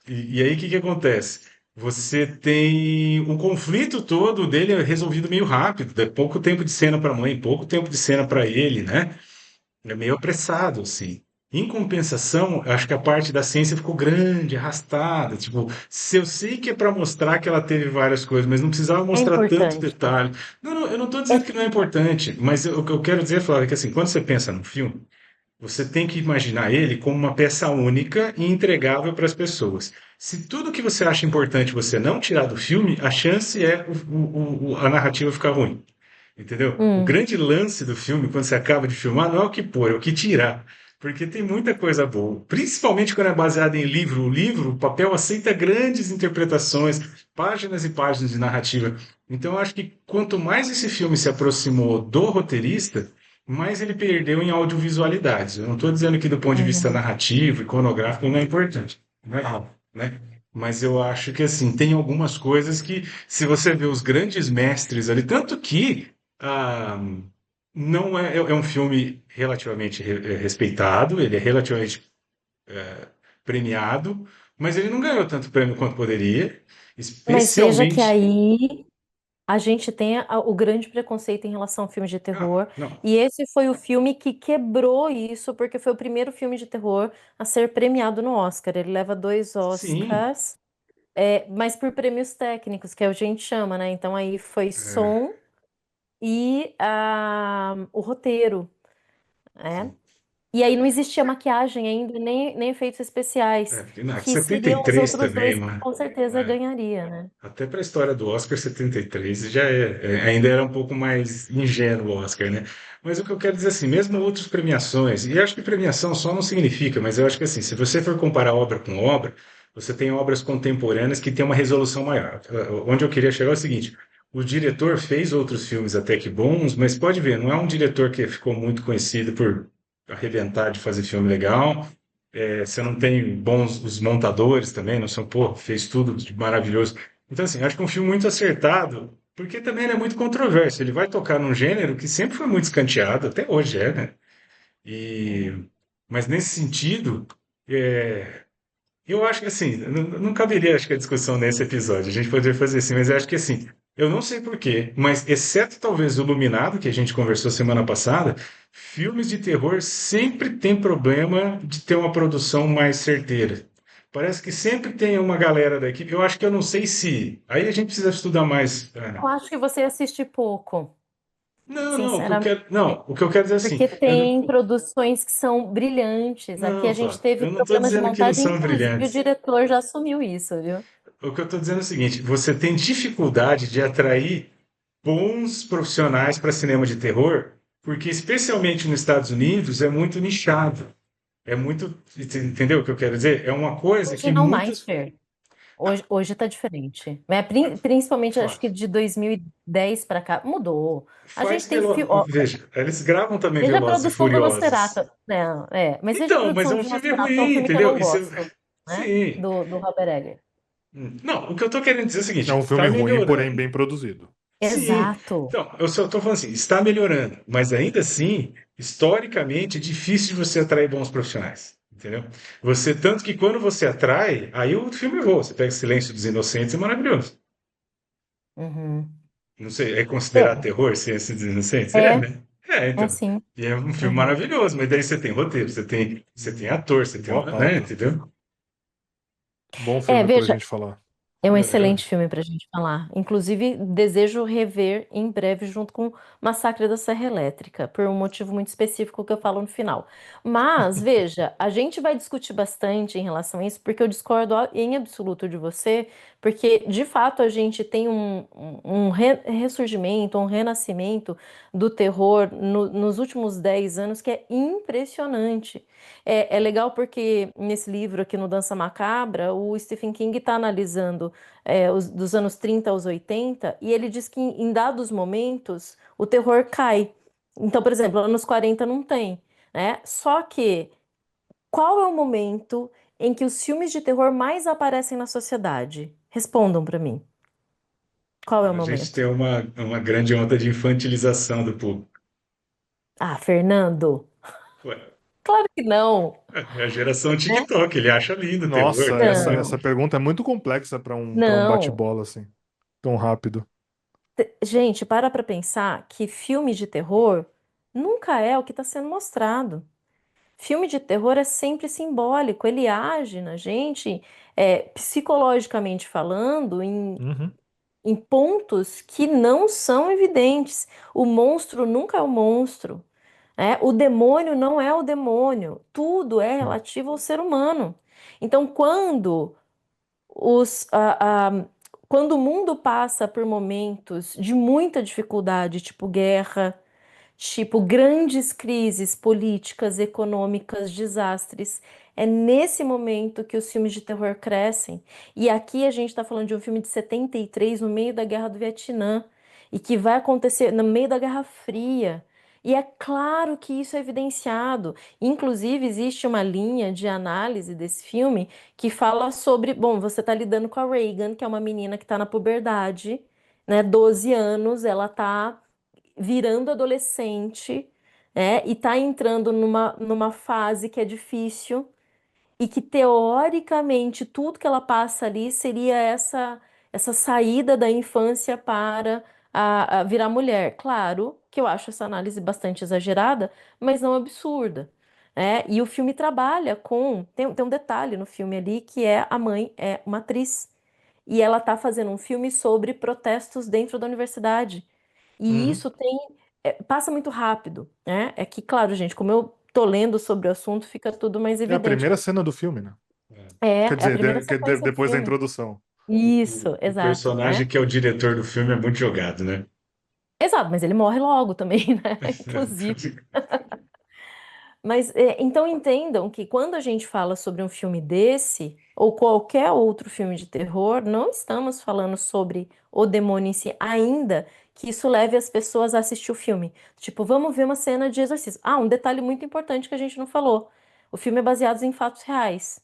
E aí, o que que acontece? Você tem o conflito todo dele é resolvido meio rápido, é pouco tempo de cena para a mãe, pouco tempo de cena para ele, né? É meio apressado, assim. Em compensação, eu acho que a parte da ciência ficou grande, arrastada. Tipo, se eu sei que é para mostrar que ela teve várias coisas, mas não precisava É mostrar tanto importante. detalhe. Não, não, eu não estou É, dizendo que não é importante, mas o que eu quero dizer, Flávio, é que assim, quando você pensa num filme, você tem que imaginar ele como uma peça única e entregável para as pessoas. Se tudo que você acha importante você não tirar do filme, a chance é a narrativa ficar ruim. Entendeu? O hum, grande lance do filme, quando você acaba de filmar, não é o que pôr, é o que tirar. Porque tem muita coisa boa. Principalmente quando é baseado em livro. O livro, o papel aceita grandes interpretações, páginas e páginas de narrativa. Então, eu acho que quanto mais esse filme se aproximou do roteirista, mais ele perdeu em audiovisualidades. Eu não estou dizendo que do ponto de vista uhum. narrativo, iconográfico, não é importante. Não é, né? Mas eu acho que assim, tem algumas coisas que, se você vê os grandes mestres ali, tanto que ah, não é um filme relativamente respeitado, ele é relativamente premiado, mas ele não ganhou tanto prêmio quanto poderia, Mas veja que especialmente. aí a gente tem o grande preconceito em relação ao filme de Ah, terror. não, E esse foi o filme que quebrou isso, porque foi o primeiro filme de terror a ser premiado no Oscar. Ele leva dois sim, Oscars, mas por prêmios técnicos, que a gente chama, né? Então aí foi é, som e o roteiro, né? sim. E aí não existia maquiagem ainda, nem efeitos especiais, Não, que seriam os 73 outros também, dois que mano. com certeza É, ganharia, né? até para a história do Oscar 73 já ainda era um pouco mais ingênuo o Oscar, né? Mas o que eu quero dizer assim, mesmo outras premiações, e acho que premiação só não significa, mas eu acho que assim, se você for comparar obra com obra, você tem obras contemporâneas que têm uma resolução maior. Onde eu queria chegar é o seguinte: o diretor fez outros filmes até que bons, mas pode ver, não é um diretor que ficou muito conhecido por arrebentar de fazer filme legal. Você não tem bons os montadores também, não são, pô, fez tudo de maravilhoso. Então, assim, acho que é um filme muito acertado, porque também ele é muito controverso. Ele vai tocar num gênero que sempre foi muito escanteado, até hoje é, né? E, Uhum. mas nesse sentido, é, eu acho que assim, não caberia, acho que a discussão nesse episódio. A gente poderia fazer assim, mas eu acho que assim, eu não sei por quê, mas exceto talvez o Iluminado, que a gente conversou semana passada, filmes de terror sempre tem problema de ter uma produção mais certeira. Parece que sempre tem uma galera da equipe. Eu acho que eu não sei se. Aí a gente precisa estudar mais, Eu Ana. acho que você assiste pouco, Não, não, o que eu sinceramente. quero, não, o que eu quero dizer é assim, Porque tem produções que são brilhantes. Aqui não, a gente Flávio, teve eu não estou problemas de dizendo que não montagem, são inclusive o brilhantes. diretor já assumiu isso, viu? O que eu estou dizendo é o seguinte: você tem dificuldade de atrair bons profissionais para cinema de terror, porque especialmente nos Estados Unidos é muito nichado. É muito, entendeu o que eu quero dizer? É uma coisa que Hoje não mais, muitas. Fer. Ah, Hoje tá diferente. Principalmente, acho que Flávio, de 2010 para cá, mudou. A gente faz tem Velo... ó, Veja, eles gravam também veja a Velozes e produção do Furiosos. Nosferatu. Não, mas veja a Então, mas é produção um de filme Nosferatu, que é um ruim, filme que eu não entendeu? Isso gosto, né? sim. Do Robert Eggers. Não, o que eu estou querendo dizer é o É um seguinte: filme está ruim, porém melhorando. bem produzido. Sim. Exato. Então, eu só estou falando assim, está melhorando, mas ainda assim, historicamente, é difícil de você atrair bons profissionais. Entendeu? Você, tanto que quando você atrai, aí o filme voa. Você pega Silêncio dos Inocentes, é maravilhoso. Uhum. Não sei, é considerado É, terror, Silêncio dos Inocentes? É, é, né? É, é então. sim. E é um filme Uhum. maravilhoso, mas daí você tem roteiro, você tem ator, você tem, Boa né, pauta. entendeu? Bom filme pra Veja, gente falar. é um É, excelente filme para a gente falar. Inclusive, desejo rever em breve junto com Massacre da Serra Elétrica, por um motivo muito específico que eu falo no final. Mas, veja, a gente vai discutir bastante em relação a isso, porque eu discordo em absoluto de você, porque de fato a gente tem um ressurgimento, um renascimento do terror nos últimos 10 anos que é impressionante. É legal porque nesse livro aqui no Dança Macabra, o Stephen King está analisando dos anos 30 aos 80, e ele diz que em dados momentos o terror cai. Então, por exemplo, anos 40 não tem, né? Só que qual é o momento em que os filmes de terror mais aparecem na sociedade? Respondam para mim. Qual é o a gente momento? tem uma grande onda de infantilização do público. Ah, Fernando, Ué, claro que não, é a geração né? TikTok, ele acha lindo o terror, Nossa, tá? essa Não, pergunta é muito complexa para um não. bate-bola assim, tão rápido. Gente, para pensar que filme de terror nunca é o que está sendo mostrado. Filme de terror é sempre simbólico, ele age na gente, psicologicamente falando, Uhum. em pontos que não são evidentes. O monstro nunca é o monstro, né? O demônio não é o demônio. Tudo é Sim. relativo ao ser humano. Então, os, a- a- quando o mundo passa por momentos de muita dificuldade, tipo guerra, tipo, grandes crises políticas, econômicas, desastres. É nesse momento que os filmes de terror crescem. E aqui a gente está falando de um filme de 73, no meio da Guerra do Vietnã, e que vai acontecer no meio da Guerra Fria. E é claro que isso é evidenciado. Inclusive, existe uma linha de análise desse filme que fala sobre, bom, você está lidando com a Reagan, que é uma menina que está na puberdade, né, 12 anos, ela está virando adolescente, e tá entrando numa fase que é difícil e que teoricamente tudo que ela passa ali seria essa saída da infância para a virar mulher. Claro que eu acho essa análise bastante exagerada, mas não absurda. E o filme trabalha com. Tem um detalhe no filme ali que é a mãe é uma atriz. E ela tá fazendo um filme sobre protestos dentro da universidade. E Uhum. isso passa muito rápido, né? É que, claro, gente, como eu tô lendo sobre o assunto, fica tudo mais É a evidente. primeira cena do filme, né? É, Quer é a dizer, primeira sequência do depois da filme. introdução. Isso, O exato, personagem né? que é o diretor do filme é muito jogado, né? Exato, mas ele morre logo também, né? Inclusive. Mas então entendam que quando a gente fala sobre um filme desse, ou qualquer outro filme de terror, não estamos falando sobre o demônio em si, ainda que isso leve as pessoas a assistir o filme. Tipo, vamos ver uma cena de exorcismo. Ah, um detalhe muito importante que a gente não falou. O filme é baseado em fatos reais.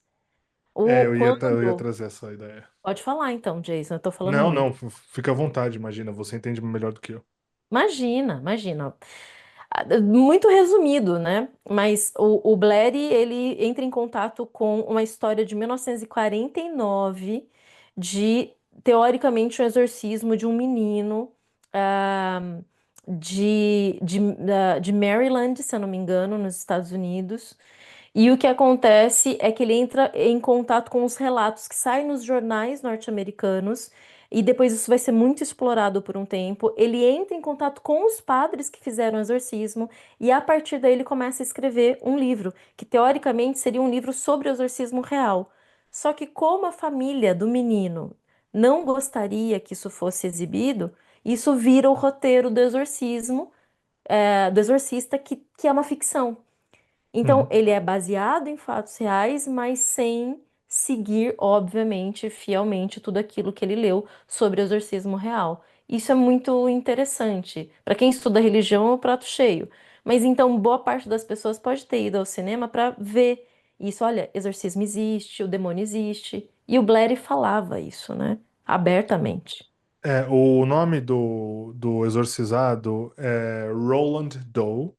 É, eu ia Quando. trazer essa ideia. Pode falar então, Jason, eu tô falando Não, muito. não, fica à vontade, imagina, você entende melhor do que eu. Imagina, imagina. Muito resumido, né? Mas o Blair, ele entra em contato com uma história de 1949 de, teoricamente, um exorcismo de um menino ah, de Maryland, se eu não me engano, nos Estados Unidos. E o que acontece é que ele entra em contato com os relatos que saem nos jornais norte-americanos, e depois isso vai ser muito explorado por um tempo. Ele entra em contato com os padres que fizeram o exorcismo, e a partir daí ele começa a escrever um livro, que teoricamente seria um livro sobre o exorcismo real. Só que, como a família do menino não gostaria que isso fosse exibido, isso vira o roteiro do exorcismo, do exorcista, que é uma ficção. Então, Uhum. ele é baseado em fatos reais, mas sem seguir, obviamente, fielmente tudo aquilo que ele leu sobre o exorcismo real. Isso é muito interessante. Para quem estuda religião, é um prato cheio. Mas então, boa parte das pessoas pode ter ido ao cinema para ver isso. Olha, exorcismo existe, o demônio existe. E o Blair falava isso, né? Abertamente. É, o nome do exorcizado é Roland Doe.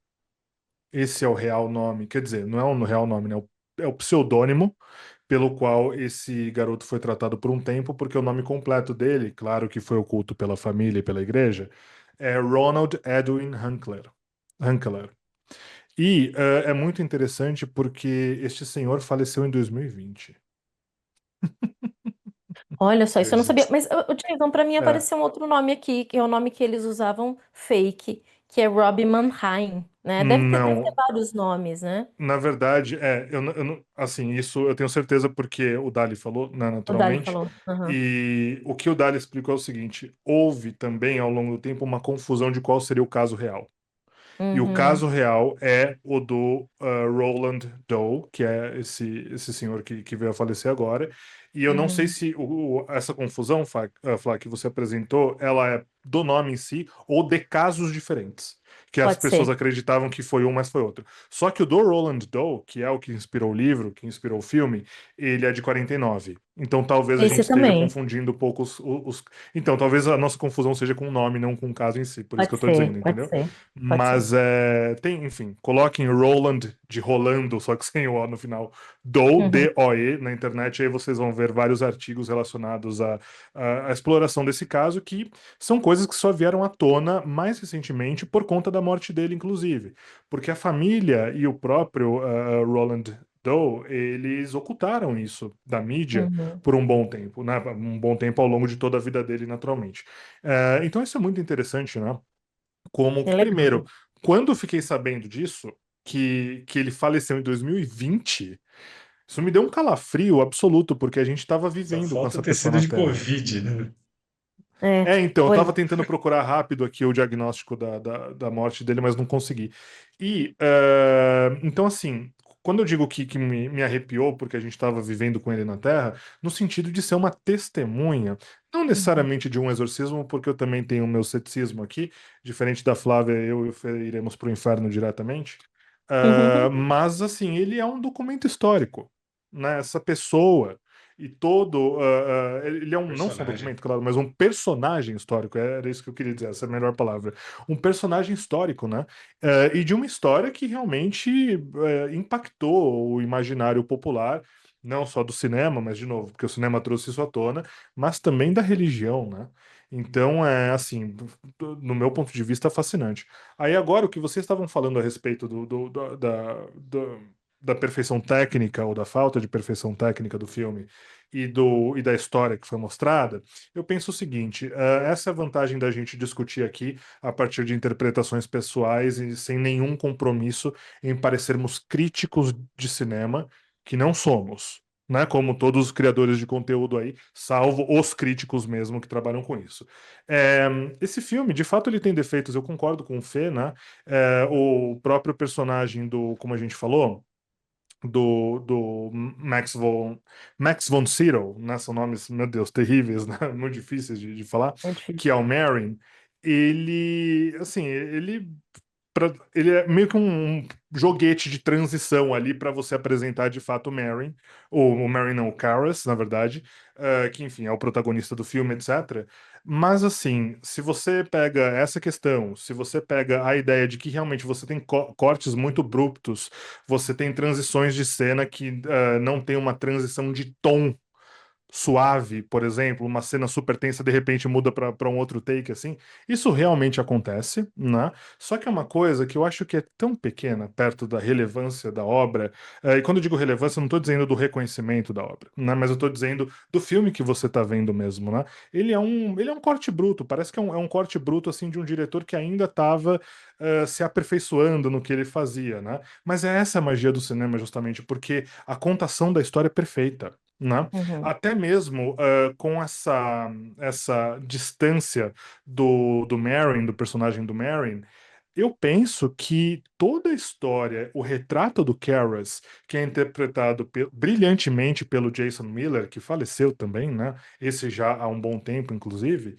Esse é o real nome, quer dizer, não é o real nome, né? É o pseudônimo pelo qual esse garoto foi tratado por um tempo, porque o nome completo dele, claro que foi oculto pela família e pela igreja, é Ronald Edwin Hunkler. Hunkler. E é muito interessante porque este senhor faleceu em 2020. Olha só, isso eu não sabia. Acredito. Mas, Jason, para mim É, apareceu um outro nome aqui, que é o nome que eles usavam fake, que é Robbie Mannheim, né? Deve ter não, vários nomes, né? na verdade, assim, isso eu tenho certeza porque o Dali falou, né, O Dali naturalmente, falou. Aham. e o que o Dali explicou é o seguinte: houve também ao longo do tempo uma confusão de qual seria o caso real. E o Uhum. caso real é o do Roland Doe, que é esse senhor que veio a falecer agora. E eu não sei Uhum. se essa confusão, Flá, que você apresentou, ela é do nome em si ou de casos diferentes. Que as Pode pessoas ser. acreditavam que foi um, mas foi outro. Só que o do Roland Doe, que é o que inspirou o livro, que inspirou o filme, ele é de 49. Então talvez a gente Esse esteja também. confundindo um pouco Então talvez a nossa confusão seja com o nome, não com o caso em si. Por isso que eu tô dizendo, Pode entendeu? ser. Pode ser. Mas tem, enfim, coloquem Roland de Rolando, só que sem o O no final, Doe, Uhum. D-O-E, na internet, aí vocês vão ver vários artigos relacionados à exploração desse caso, que são coisas que só vieram à tona mais recentemente por conta da morte dele, inclusive. Porque a família e o próprio Roland Doe, eles ocultaram isso da mídia Uhum. por um bom tempo, né? Um bom tempo ao longo de toda a vida dele, naturalmente. Então isso é muito interessante, né? Como É que, primeiro, legal. quando eu fiquei sabendo disso, que ele faleceu em 2020, isso me deu um calafrio absoluto, porque a gente estava Só vivendo com falta essa ter pessoa sido na de Terra. Covid, né? É. Então, eu Olha. estava tentando procurar rápido aqui o diagnóstico da morte dele, mas não consegui. Então, assim, quando eu digo que me arrepiou porque a gente estava vivendo com ele na Terra, no sentido de ser uma testemunha, não Uhum. necessariamente de um exorcismo, porque eu também tenho o meu ceticismo aqui, diferente da Flávia, eu e o Fê iremos para o inferno diretamente. Mas, assim, ele é um documento histórico, né? Essa pessoa e todo. Ele é não só um Personagem. documento, claro, mas um personagem histórico, era isso que eu queria dizer, essa é a melhor palavra. Um personagem histórico, né? E de uma história que realmente impactou o imaginário popular, não só do cinema, mas de novo, porque o cinema trouxe isso à tona, mas também da religião, né? Então, assim, no meu ponto de vista, fascinante. Aí agora, o que vocês estavam falando a respeito da perfeição técnica ou da falta de perfeição técnica do filme e da história que foi mostrada, eu penso o seguinte: essa é a vantagem da gente discutir aqui a partir de interpretações pessoais e sem nenhum compromisso em parecermos críticos de cinema, que não somos. Né, como todos os criadores de conteúdo aí, salvo os críticos mesmo que trabalham com isso. É, esse filme, de fato, ele tem defeitos, eu concordo com o Fê, né? O próprio personagem do, como a gente falou, do Max von Sydow, né? São nomes, meu Deus, terríveis, né? Muito difíceis de falar, É difícil. que é o Merrin. Ele, assim, ele é meio que um joguete de transição ali para você apresentar de fato o Merrin, ou o Merrin não, o Karras, na verdade, que enfim é o protagonista do filme, etc. Mas assim, se você pega essa questão, se você pega a ideia de que realmente você tem cortes muito abruptos, você tem transições de cena que não tem uma transição de tom suave, por exemplo, uma cena super tensa de repente muda para um outro take assim. Isso realmente acontece, né? Só que é uma coisa que eu acho que é tão pequena perto da relevância da obra. E quando eu digo relevância, eu não estou dizendo do reconhecimento da obra, né? Mas eu estou dizendo do filme que você está vendo mesmo, né? Ele é um corte bruto, parece que é um corte bruto assim de um diretor que ainda estava se aperfeiçoando no que ele fazia, né? Mas é essa a magia do cinema, justamente, porque a contação da história é perfeita. Né? Uhum. Até mesmo com essa distância do Merrin, do personagem do Merrin, eu penso que toda a história, o retrato do Karras, que é interpretado brilhantemente pelo Jason Miller, que faleceu também, né? Esse já há um bom tempo, inclusive,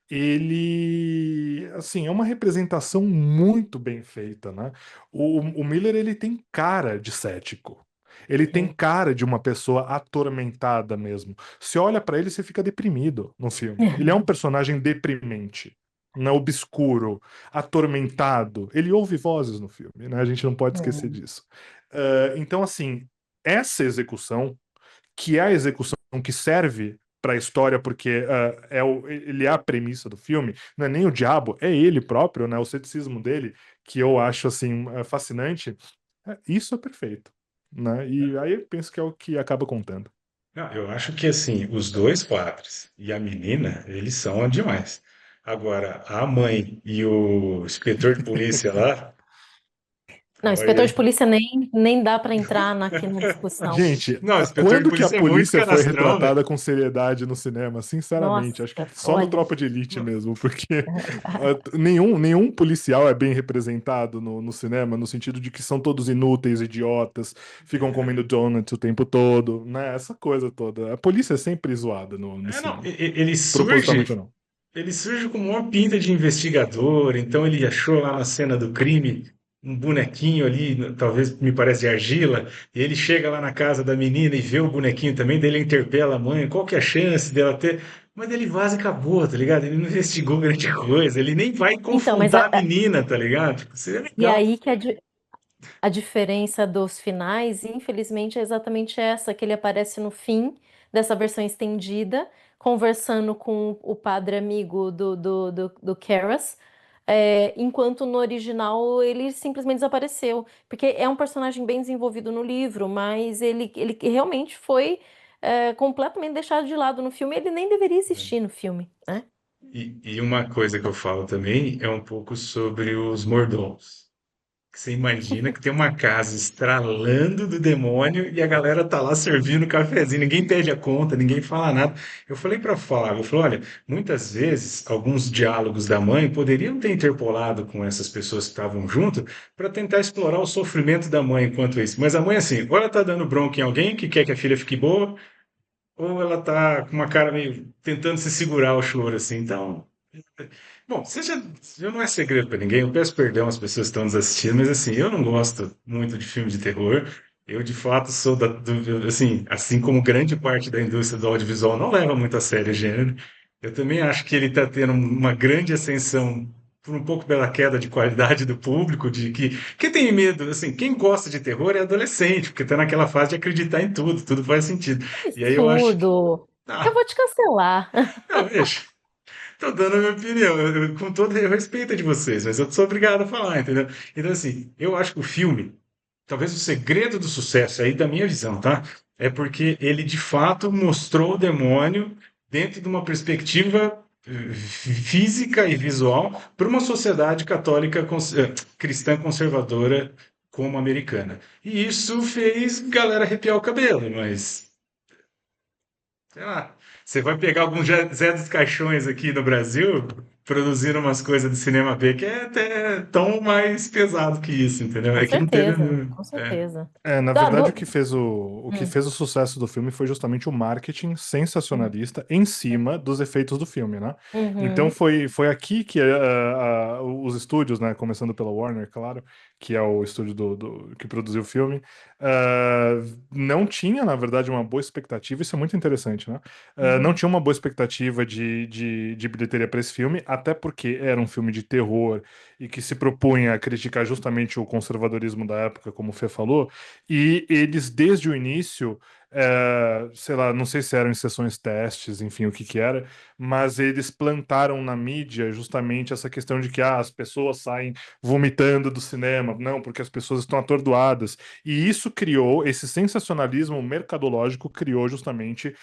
ele, assim, é uma representação muito bem feita, né? O Miller, ele tem cara de cético. Ele tem Uhum. cara de uma pessoa atormentada mesmo. Você olha pra ele, você fica deprimido no filme. Ele é um personagem deprimente, né? Obscuro, atormentado. Ele ouve vozes no filme, né? A gente não pode esquecer Uhum. disso. Então, assim, essa execução, que é a execução que serve para a história, porque ele é a premissa do filme, não é nem o diabo, é ele próprio, né? O ceticismo dele, que eu acho assim fascinante. Isso é perfeito, né? E aí eu penso que é o que acaba contando. Não, eu acho que assim, os dois padres e a menina, eles são demais. Agora, a mãe e o inspetor de polícia lá, Não, inspetor olha. de polícia nem dá para entrar aqui na discussão. Gente, Não, o inspetor de quando que a polícia é muito polícia foi canastrão, velho. retratada com seriedade no cinema? Sinceramente, Nossa, acho que só no olha. Tropa de Elite mesmo, porque nenhum policial é bem representado no cinema, no sentido de que são todos inúteis, idiotas, ficam comendo donuts o tempo todo, né? Essa coisa toda. A polícia é sempre zoada no É, não, cinema, ele propositalmente surge, ou não. ele surge como uma pinta de investigador, então ele achou lá na cena do crime um bonequinho ali, talvez me parece de argila, e ele chega lá na casa da menina e vê o bonequinho também, daí ele interpela a mãe, qual que é a chance dela ter? Mas ele vaza e acabou, tá ligado? Ele não investigou grande coisa, ele nem vai Então, mas confrontar a menina, tá ligado? Tipo, seria e legal. aí que a diferença dos finais, infelizmente, é exatamente essa, que ele aparece no fim dessa versão estendida, conversando com o padre amigo do Karras, enquanto no original ele simplesmente desapareceu. Porque é um personagem bem desenvolvido no livro, mas ele realmente foi completamente deixado de lado no filme. Ele nem deveria existir no filme, né? E uma coisa que eu falo também é um pouco sobre os mordomos. Você imagina que tem uma casa estralando do demônio e a galera tá lá servindo cafezinho, ninguém pede a conta, ninguém fala nada. Eu falei para Flávio, eu falei, olha, muitas vezes alguns diálogos da mãe poderiam ter interpolado com essas pessoas que estavam junto para tentar explorar o sofrimento da mãe enquanto isso. Mas a mãe assim, ou ela tá dando bronca em alguém que quer que a filha fique boa, ou ela tá com uma cara meio tentando se segurar o choro assim. Então, bom, já não é segredo para ninguém. Eu peço perdão às pessoas que estão nos assistindo, mas assim, eu não gosto muito de filme de terror. Eu, de fato, sou assim como grande parte da indústria do audiovisual não leva muito a sério o gênero. Eu também acho que ele está tendo uma grande ascensão por um pouco pela queda de qualidade do público, de que tem medo, assim, quem gosta de terror é adolescente, porque está naquela fase de acreditar em tudo, tudo faz sentido. E aí eu acho que, Absurdo! Eu ah, vou te cancelar. não, veja. Tô dando a minha opinião, com todo o respeito de vocês, mas eu sou obrigado a falar, entendeu? Então, assim, eu acho que o filme, talvez o segredo do sucesso aí, da minha visão, tá? é porque ele de fato mostrou o demônio dentro de uma perspectiva física e visual para uma sociedade católica cristã conservadora como a americana. E isso fez galera arrepiar o cabelo, mas sei lá, você vai pegar alguns Zé dos Caixões aqui no Brasil produzindo umas coisas de cinema B que é até tão mais pesado que isso, entendeu? Com É que não teve. certeza, com É, certeza. Na Da- verdade, do- o que hum, fez o sucesso do filme foi justamente o marketing sensacionalista em cima dos efeitos do filme, né? Então uhum, foi aqui que os estúdios, né, começando pela Warner, claro, que é o estúdio que produziu o filme, ah, não tinha, na verdade, uma boa expectativa, isso é muito interessante, né? Não uhum, tinha uma boa expectativa de bilheteria para esse filme, até porque era um filme de terror e que se propunha a criticar justamente o conservadorismo da época, como o Fê falou. E eles, desde o início, sei lá, não sei se eram em sessões testes, enfim, o que que era, mas eles plantaram na mídia justamente essa questão de que as pessoas saem vomitando do cinema, não, porque as pessoas estão atordoadas. E isso criou, esse sensacionalismo mercadológico criou justamente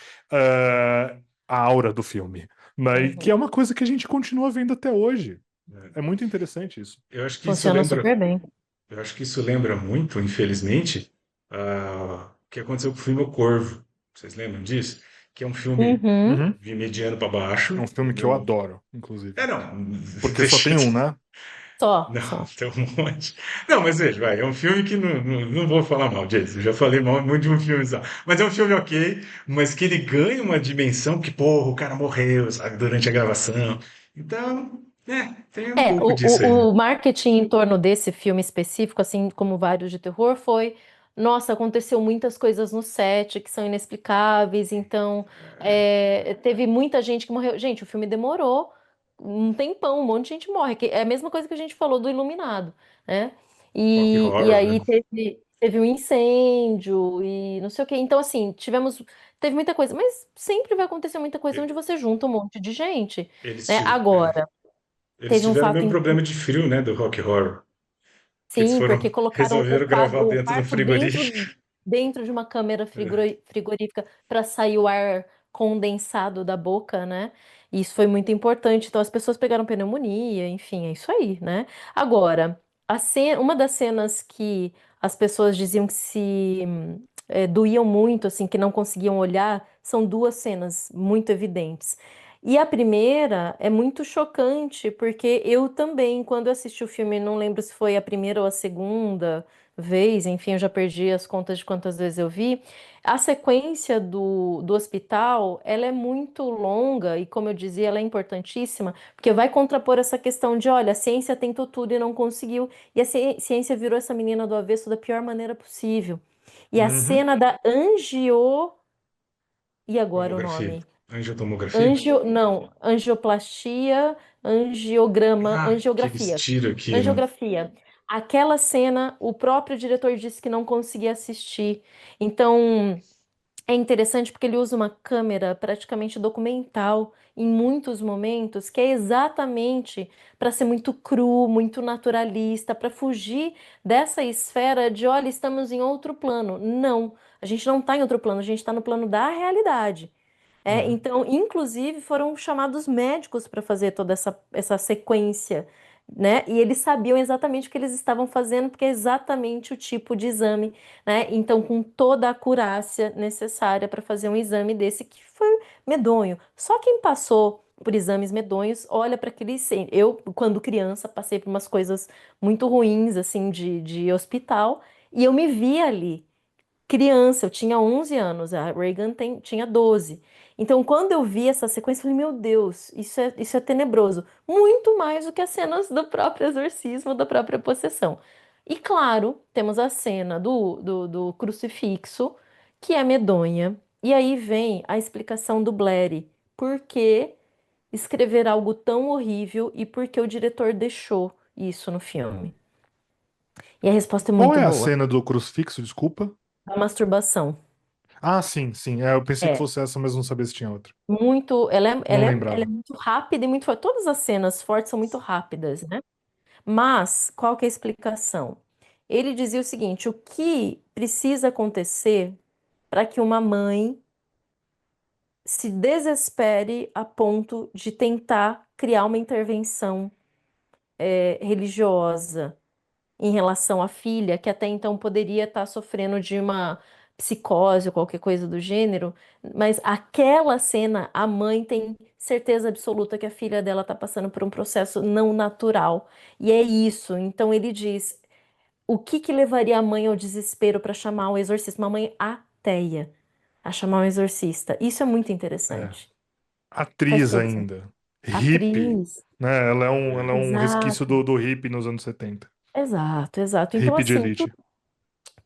a aura do filme, né? E que é uhum. uma coisa que a gente continua vendo até hoje. É muito interessante isso. eu acho que isso Funciona lembra, super bem. eu acho que isso lembra muito, infelizmente, o que aconteceu com o filme O Corvo. Vocês lembram disso? Que é um filme Uhum. Uhum. de mediano para É baixo, um filme que eu entendeu? adoro, inclusive. É, não, Porque só deixa tem um, de... né? Só, Não, só. tem um monte. Não, mas veja, vai, é um filme que não vou falar mal disso. Eu já falei mal muito de um filme só. Mas é um filme ok, mas que ele ganha uma dimensão que, porra, o cara morreu, sabe, durante a gravação. Então, tem um É, pouco disso aí, né? o marketing em torno desse filme específico, assim como vários de terror, foi: nossa, aconteceu muitas coisas no set que são inexplicáveis, então teve muita gente que morreu. Gente, o filme demorou um tempão, um monte de gente morre, que é a mesma coisa que a gente falou do Iluminado, né? Rock E horror, né? aí teve um incêndio e não sei o quê. Então, assim, teve muita coisa, mas sempre vai acontecer muita coisa onde E- você junta um monte de gente, Eles, né? tive- é, Agora. eles Teve um tiveram o fato mesmo problema de frio, né, do Rock Horror. Que eles Sim, porque colocaram resolveram gravar o dentro do quarto frigorífico. dentro de uma câmera É. frigorífica para sair o ar condensado da boca, né? E isso foi muito importante. Então as pessoas pegaram pneumonia, enfim, é isso aí, né? Agora, uma das cenas que as pessoas diziam que doíam muito, assim, que não conseguiam olhar, são duas cenas muito evidentes. E a primeira é muito chocante, porque eu também, quando eu assisti o filme, não lembro se foi a primeira ou a segunda vez, enfim, eu já perdi as contas de quantas vezes eu vi. A sequência do hospital, ela é muito longa e, como eu dizia, ela é importantíssima, porque vai contrapor essa questão de, olha, a ciência tentou tudo e não conseguiu, e a ciência virou essa menina do avesso da pior maneira possível. E a Uhum. cena da angio... E agora o Tomografia. nome? Angiotomografia? Não, angioplastia, angiograma, Que eles angiografia. tiram aqui, né? Angiografia. Aquela cena, o próprio diretor disse que não conseguia assistir. Então, é interessante porque ele usa uma câmera praticamente documental em muitos momentos, que é exatamente para ser muito cru, muito naturalista, para fugir dessa esfera de, olha, estamos em outro plano. Não, a gente não está em outro plano, a gente está no plano da realidade. Uhum. Então, inclusive, foram chamados médicos para fazer toda essa sequência, né? E eles sabiam exatamente o que eles estavam fazendo, porque é exatamente o tipo de exame, né? Então, com toda a acurácia necessária para fazer um exame desse que foi medonho. Só quem passou por exames medonhos olha para aquele. Eu, quando criança, passei por umas coisas muito ruins, assim, de hospital, e eu me vi ali criança, eu tinha 11 anos, a Reagan tinha 12. Então, quando eu vi essa sequência, eu falei, meu Deus, isso é tenebroso. Muito mais do que as cenas do próprio exorcismo, da própria possessão. E claro, temos a cena do crucifixo, que é medonha. E aí vem a explicação do Blair. Por que escrever algo tão horrível e por que o diretor deixou isso no filme? E a resposta é Qual muito é a boa. cena do crucifixo, desculpa? A masturbação. Ah, sim, sim. Eu pensei que É. fosse essa, mas não sabia se tinha outra. Muito, Não ela é lembrava. muito rápida e muito forte. Todas as cenas fortes são muito rápidas, né? Mas qual que é a explicação? Ele dizia o seguinte: o que precisa acontecer? para que uma mãe se desespere a ponto de tentar criar uma intervenção religiosa em relação à filha, que até então poderia estar sofrendo de uma psicose ou qualquer coisa do gênero, mas aquela cena, a mãe tem certeza absoluta que a filha dela está passando por um processo não natural. E é isso. Então ele diz: o que que levaria a mãe ao desespero para chamar o exorcista? Uma mãe ateia a chamar um exorcista. Isso é muito É. interessante. Faz Atriz todo sentido. ainda. Hippie, Atriz. né? Ela é um resquício Exato, do hippie nos anos 70. exato, exato. Então, Hippie de assim, elite.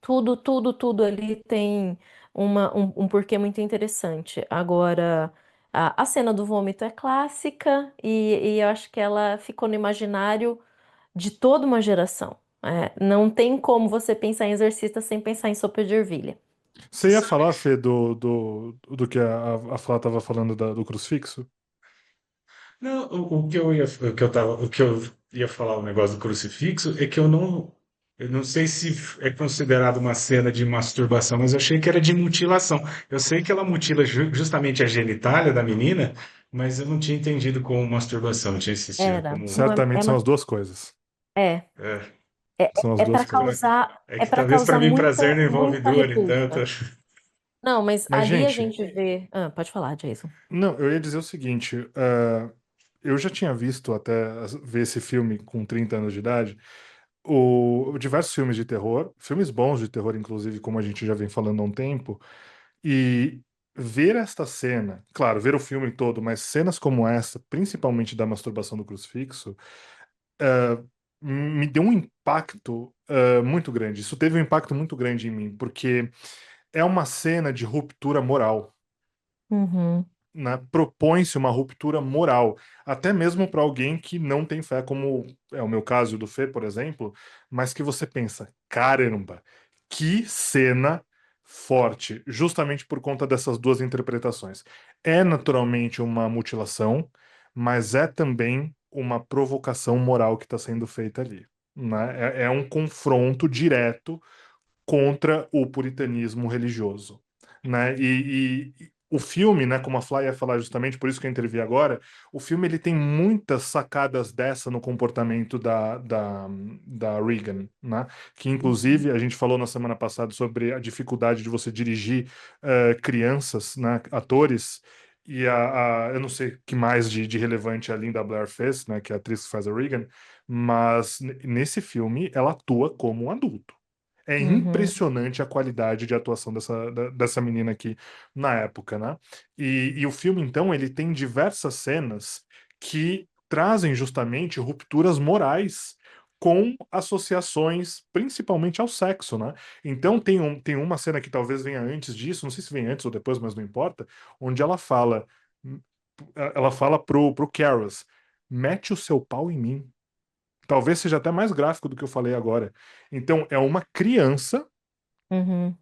tudo ali tem um porquê muito interessante. Agora, a cena do vômito é clássica e eu acho que ela ficou no imaginário de toda uma geração. Não tem como você pensar em exorcista sem pensar em sopa de ervilha. Você ia falar, Fê, do que a Flá estava falando do crucifixo? Não, o que eu ia falar, o negócio do crucifixo, é que eu não sei se é considerado uma cena de masturbação, mas eu achei que era de mutilação. Eu sei que ela mutila justamente a genitália da menina, mas eu não tinha entendido como masturbação, eu tinha assistido Era como, uma, Certamente são as duas coisas. é, é, é, São as é duas para coisas. causar, é é que para talvez para causar mim prazer muita, não envolve muita dor, então repulsa. Não, mas Mas, ali a gente, gente vê. Pode falar, Jason. não, eu ia dizer o seguinte: eu já tinha visto até ver esse filme com 30 anos de idade, diversos filmes de terror, filmes bons de terror, inclusive, como a gente já vem falando há um tempo, e ver esta cena, claro, ver o filme todo, mas cenas como essa, principalmente da masturbação do crucifixo, me deu um impacto, muito grande. Isso teve um impacto muito grande em mim, porque é uma cena de ruptura moral. Uhum, Né, propõe-se uma ruptura moral, até mesmo para alguém que não tem fé, como é o meu caso do Fê, por exemplo, mas que você pensa, caramba, que cena forte, justamente por conta dessas duas interpretações. É naturalmente uma mutilação, mas é também uma provocação moral que está sendo feita ali. Né? É um confronto direto contra o puritanismo religioso, né? E o filme, né, como a Fly ia falar justamente, por isso que eu intervi agora, o filme ele tem muitas sacadas dessa no comportamento da Regan, né? Que uhum, inclusive a gente falou na semana passada sobre a dificuldade de você dirigir crianças, né, atores. E eu não sei o que mais de relevante a Linda Blair fez, né, que é a atriz que faz a Regan, mas nesse filme ela atua como um adulto. É uhum, impressionante a qualidade de atuação dessa menina aqui na época, né? E o filme, então, ele tem diversas cenas que trazem justamente rupturas morais com associações, principalmente ao sexo, né? Então tem uma cena que talvez venha antes disso, não sei se vem antes ou depois, mas não importa, onde ela fala pro Karras, mete o seu pau em mim. Talvez seja até mais gráfico do que eu falei agora. Então, é uma criança uhum,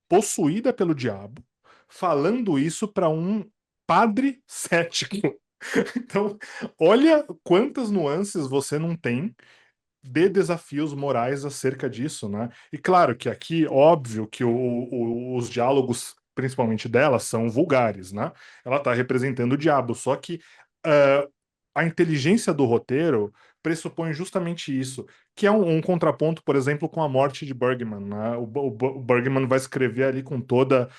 possuída pelo diabo falando isso para um padre cético. Então, olha quantas nuances você não tem de desafios morais acerca disso, né? E claro que aqui, óbvio que os diálogos, principalmente dela, são vulgares, né? Ela está representando o diabo, só que ah, a inteligência do roteiro pressupõe justamente isso, que é um contraponto, por exemplo, com a morte de Bergman, né? O Bergman vai escrever ali com toda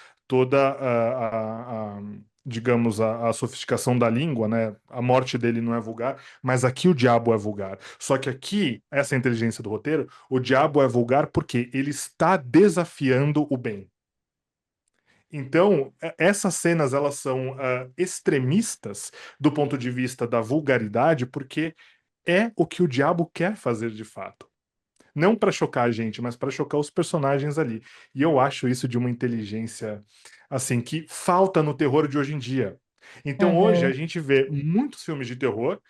digamos, a sofisticação da língua, né? A morte dele não é vulgar, mas aqui o diabo é vulgar. Só que aqui, essa é a inteligência do roteiro, o diabo é vulgar porque ele está desafiando o bem. Então, essas cenas elas são extremistas do ponto de vista da vulgaridade, porque é o que o diabo quer fazer de fato. Não para chocar a gente, mas para chocar os personagens ali. E eu acho isso de uma inteligência assim que falta no terror de hoje em dia. Então, hoje a uhum. gente vê muitos filmes de terror,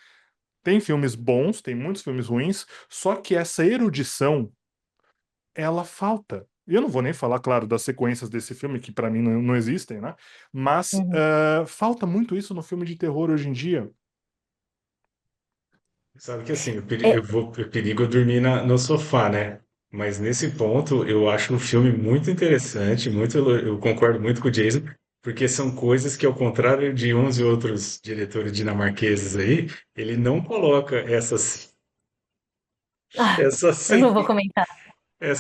tem filmes bons, tem muitos filmes ruins, só que essa erudição, ela falta. E eu não vou nem falar, claro, das sequências desse filme, que pra mim não existem, né? Mas Uhum. falta muito isso no filme de terror hoje em dia. sabe que assim, É, o perigo é dormir no sofá, né? Mas nesse ponto, eu acho o filme muito interessante, eu concordo muito com o Jason, porque são coisas que, ao contrário de uns e outros diretores dinamarqueses aí, ele não coloca Ah, essas, eu não vou comentar.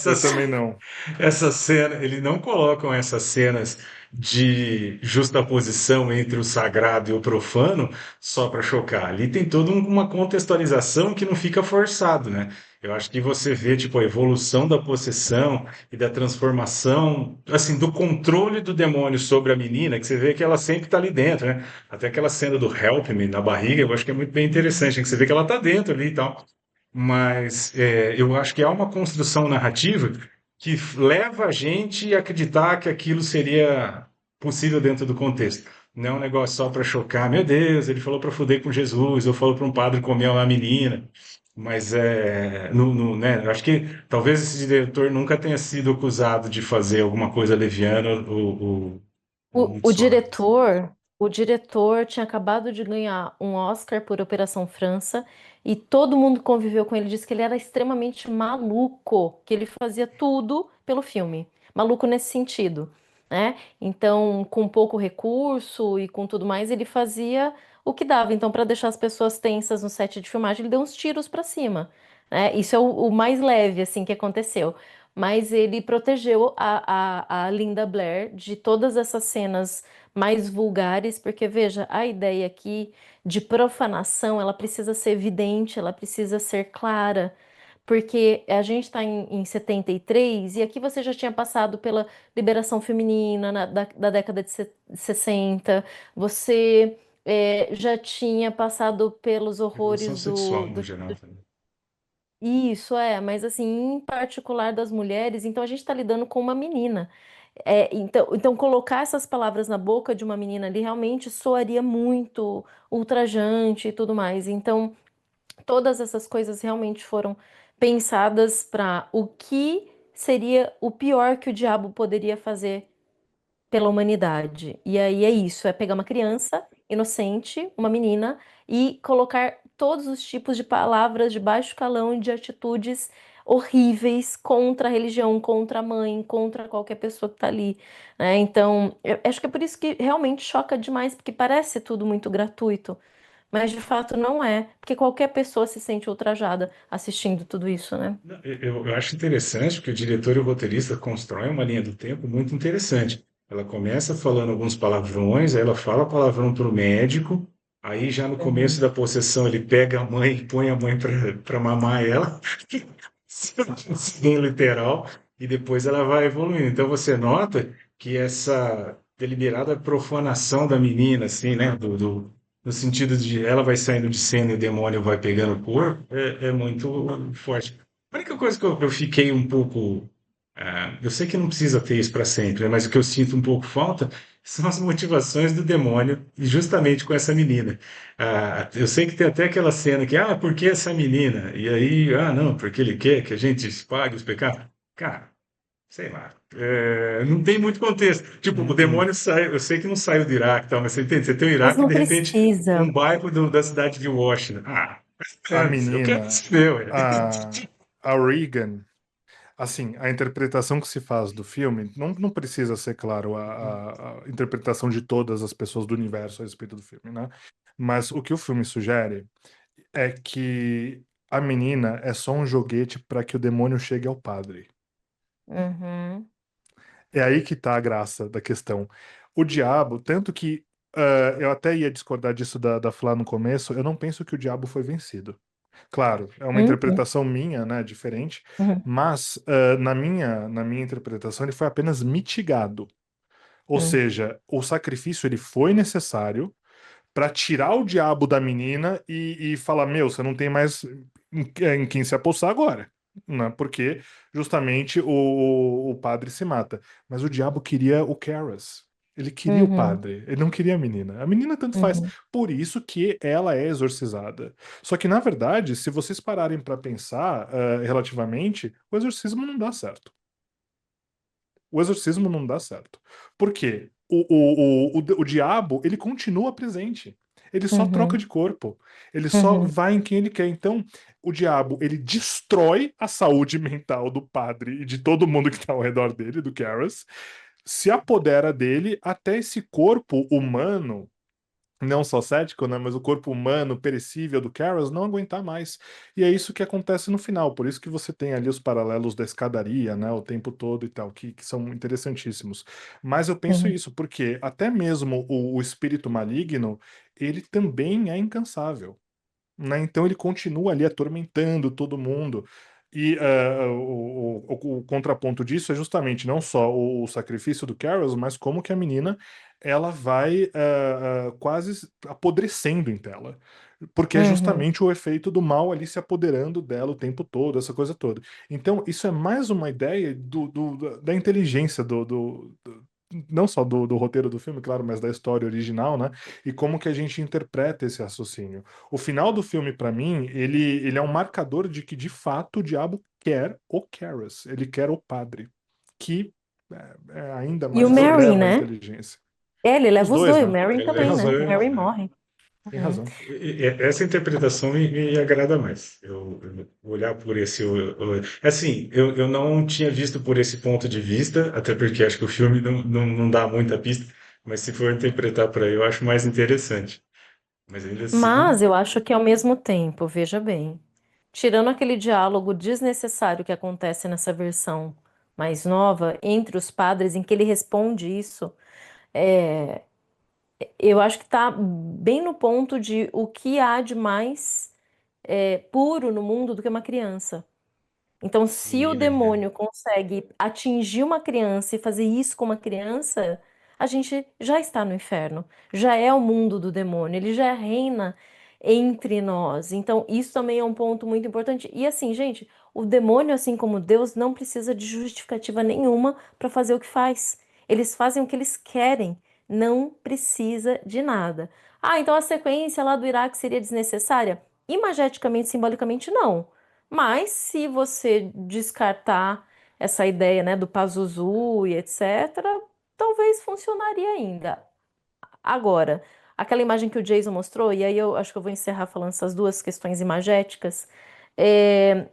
Eu essas também não. essa cena, eles não colocam essas cenas de justaposição entre o sagrado e o profano só para chocar. Ali tem toda uma contextualização que não fica forçado, né? Eu acho que você vê tipo a evolução da possessão e da transformação, assim, do controle do demônio sobre a menina, que você vê que ela sempre está ali dentro, né? Até aquela cena do Help Me na barriga, eu acho que é muito bem interessante, né? Que você vê que ela está dentro ali e tal. Mas eu acho que há uma construção narrativa que leva a gente a acreditar que aquilo seria possível dentro do contexto. Não é um negócio só para chocar. Meu Deus, ele falou para fuder com Jesus, ou falou para um padre comer uma menina. Mas né, eu acho que talvez esse diretor nunca tenha sido acusado de fazer alguma coisa leviana ou O, muito o suave. diretor, o diretor tinha acabado de ganhar um Oscar por Operação França e todo mundo que conviveu com ele disse que ele era extremamente maluco, que ele fazia tudo pelo filme. Maluco nesse sentido, né? Então, com pouco recurso e com tudo mais, ele fazia o que dava. Então, para deixar as pessoas tensas no set de filmagem, ele deu uns tiros para cima, né? Isso é o mais leve, assim, que aconteceu, mas ele protegeu a Linda Blair de todas essas cenas mais vulgares, porque veja, a ideia aqui de profanação, ela precisa ser evidente, ela precisa ser clara, porque a gente está em 73 e aqui você já tinha passado pela liberação feminina da década de 60, você já tinha passado pelos Revolução horrores sexual no geral também. isso mas assim, em particular das mulheres, então a gente está lidando com uma menina. Então, colocar essas palavras na boca de uma menina ali realmente soaria muito ultrajante e tudo mais. Então, todas essas coisas realmente foram pensadas para o que seria o pior que o diabo poderia fazer pela humanidade. E aí é isso, é pegar uma criança inocente, uma menina, e colocar todos os tipos de palavras de baixo calão e de atitudes horríveis contra a religião, contra a mãe, contra qualquer pessoa que tá ali, né? Então, eu acho que é por isso que realmente choca demais, porque parece tudo muito gratuito, mas de fato não é, porque qualquer pessoa se sente ultrajada assistindo tudo isso, né? Não, eu acho interessante porque o diretor e o roteirista constroem uma linha do tempo muito interessante. Ela começa falando alguns palavrões, aí ela fala palavrão para o médico, aí já no começo Uhum. da possessão ele pega a mãe e põe a mãe para mamar ela, bem literal, e depois ela vai evoluindo. Então você nota que essa deliberada profanação da menina, assim, né, no sentido de ela vai saindo de cena e o demônio vai pegando o corpo, é muito forte. A única coisa que eu fiquei um pouco. Eu sei que não precisa ter isso para sempre, né, mas o que eu sinto um pouco falta são as motivações do demônio, e justamente com essa menina. Eu sei que tem até aquela cena que, por que essa menina? E aí, não, porque ele quer que a gente pague os pecados. Cara, sei lá. Não tem muito contexto. Tipo, o Hum. demônio sai, eu sei que não saiu do Iraque, e tal, mas você entende? Você tem o Mas Iraque e não de repente precisa. um bairro da cidade de Washington. A Eu quero menina, saber, ué. a, a Regan, assim, a interpretação que se faz do filme, não precisa ser, claro, a interpretação de todas as pessoas do universo a respeito do filme, né? Mas o que o filme sugere é que a menina é só um joguete para que o demônio chegue ao padre. Uhum, É aí que tá a graça da questão. O diabo, tanto que eu até ia discordar disso da Flá no começo, eu não penso que o diabo foi vencido. Claro, é uma uhum, interpretação minha, né, diferente, uhum, mas na minha interpretação ele foi apenas mitigado. Ou uhum, seja, o sacrifício ele foi necessário para tirar o diabo da menina e falar, meu, você não tem mais em quem se apossar agora, né? Porque justamente o padre se mata. Mas o diabo queria o Karas. Ele queria o uhum, padre, ele não queria a menina. A menina tanto faz. uhum. Por isso que ela é exorcizada. Só que, na verdade, se vocês pararem para pensar relativamente, o exorcismo não dá certo. O exorcismo não dá certo. Por quê? O diabo, ele continua presente. Ele só troca Uhum, de corpo. Ele só uhum, vai em quem ele quer. Então, o diabo, ele destrói a saúde mental do padre e de todo mundo que está ao redor dele, do Karras, se apodera dele até esse corpo humano, não só cético, né, mas o corpo humano perecível do Karras não aguentar mais. E é isso que acontece no final. Por isso que você tem ali os paralelos da escadaria, né, o tempo todo e tal, que são interessantíssimos. Mas eu penso uhum, isso, porque até mesmo o espírito maligno, ele também é incansável, né? Então ele continua ali atormentando todo mundo. E o contraponto disso é justamente não só o sacrifício do Carol, mas como que a menina ela vai quase apodrecendo em tela. Porque é uhum. justamente o efeito do mal ali se apoderando dela o tempo todo, essa coisa toda. Então, isso é mais uma ideia da inteligência não só do roteiro do filme, claro, mas da história original, né? E como que a gente interpreta esse raciocínio. O final do filme, pra mim, ele é um marcador de que, de fato, o diabo quer o Karras, ele quer o padre, que ainda E o mais Merry, eleva a né? inteligência. Ele Os leva os dois, dois, o né? Merry Ele Tem também, leva os né? razão, O dois, Merry né? morre. tem Uhum. razão. Essa interpretação me agrada mais. Eu olhar por esse. Assim, eu não tinha visto por esse ponto de vista, até porque acho que o filme não dá muita pista, mas se for interpretar por aí, eu acho mais interessante. Mas ainda assim, Mas eu acho que ao mesmo tempo, veja bem, tirando aquele diálogo desnecessário que acontece nessa versão mais nova entre os padres, em que ele responde isso, é, eu acho que está bem no ponto de o que há de mais puro no mundo do que uma criança. Então, se o menina, né? demônio consegue atingir uma criança e fazer isso com uma criança, a gente já está no inferno. Já é o mundo do demônio, ele já reina entre nós. Então, isso também é um ponto muito importante. E assim, gente, o demônio, assim como Deus, não precisa de justificativa nenhuma para fazer o que faz. Eles fazem o que eles querem, não precisa de nada. Ah, então a sequência lá do Iraque seria desnecessária? Imageticamente, simbolicamente, não. Mas se você descartar essa ideia, né, do Pazuzu e etc., talvez funcionaria ainda. Agora, aquela imagem que o Jason mostrou, e aí eu acho que eu vou encerrar falando essas duas questões imagéticas, é,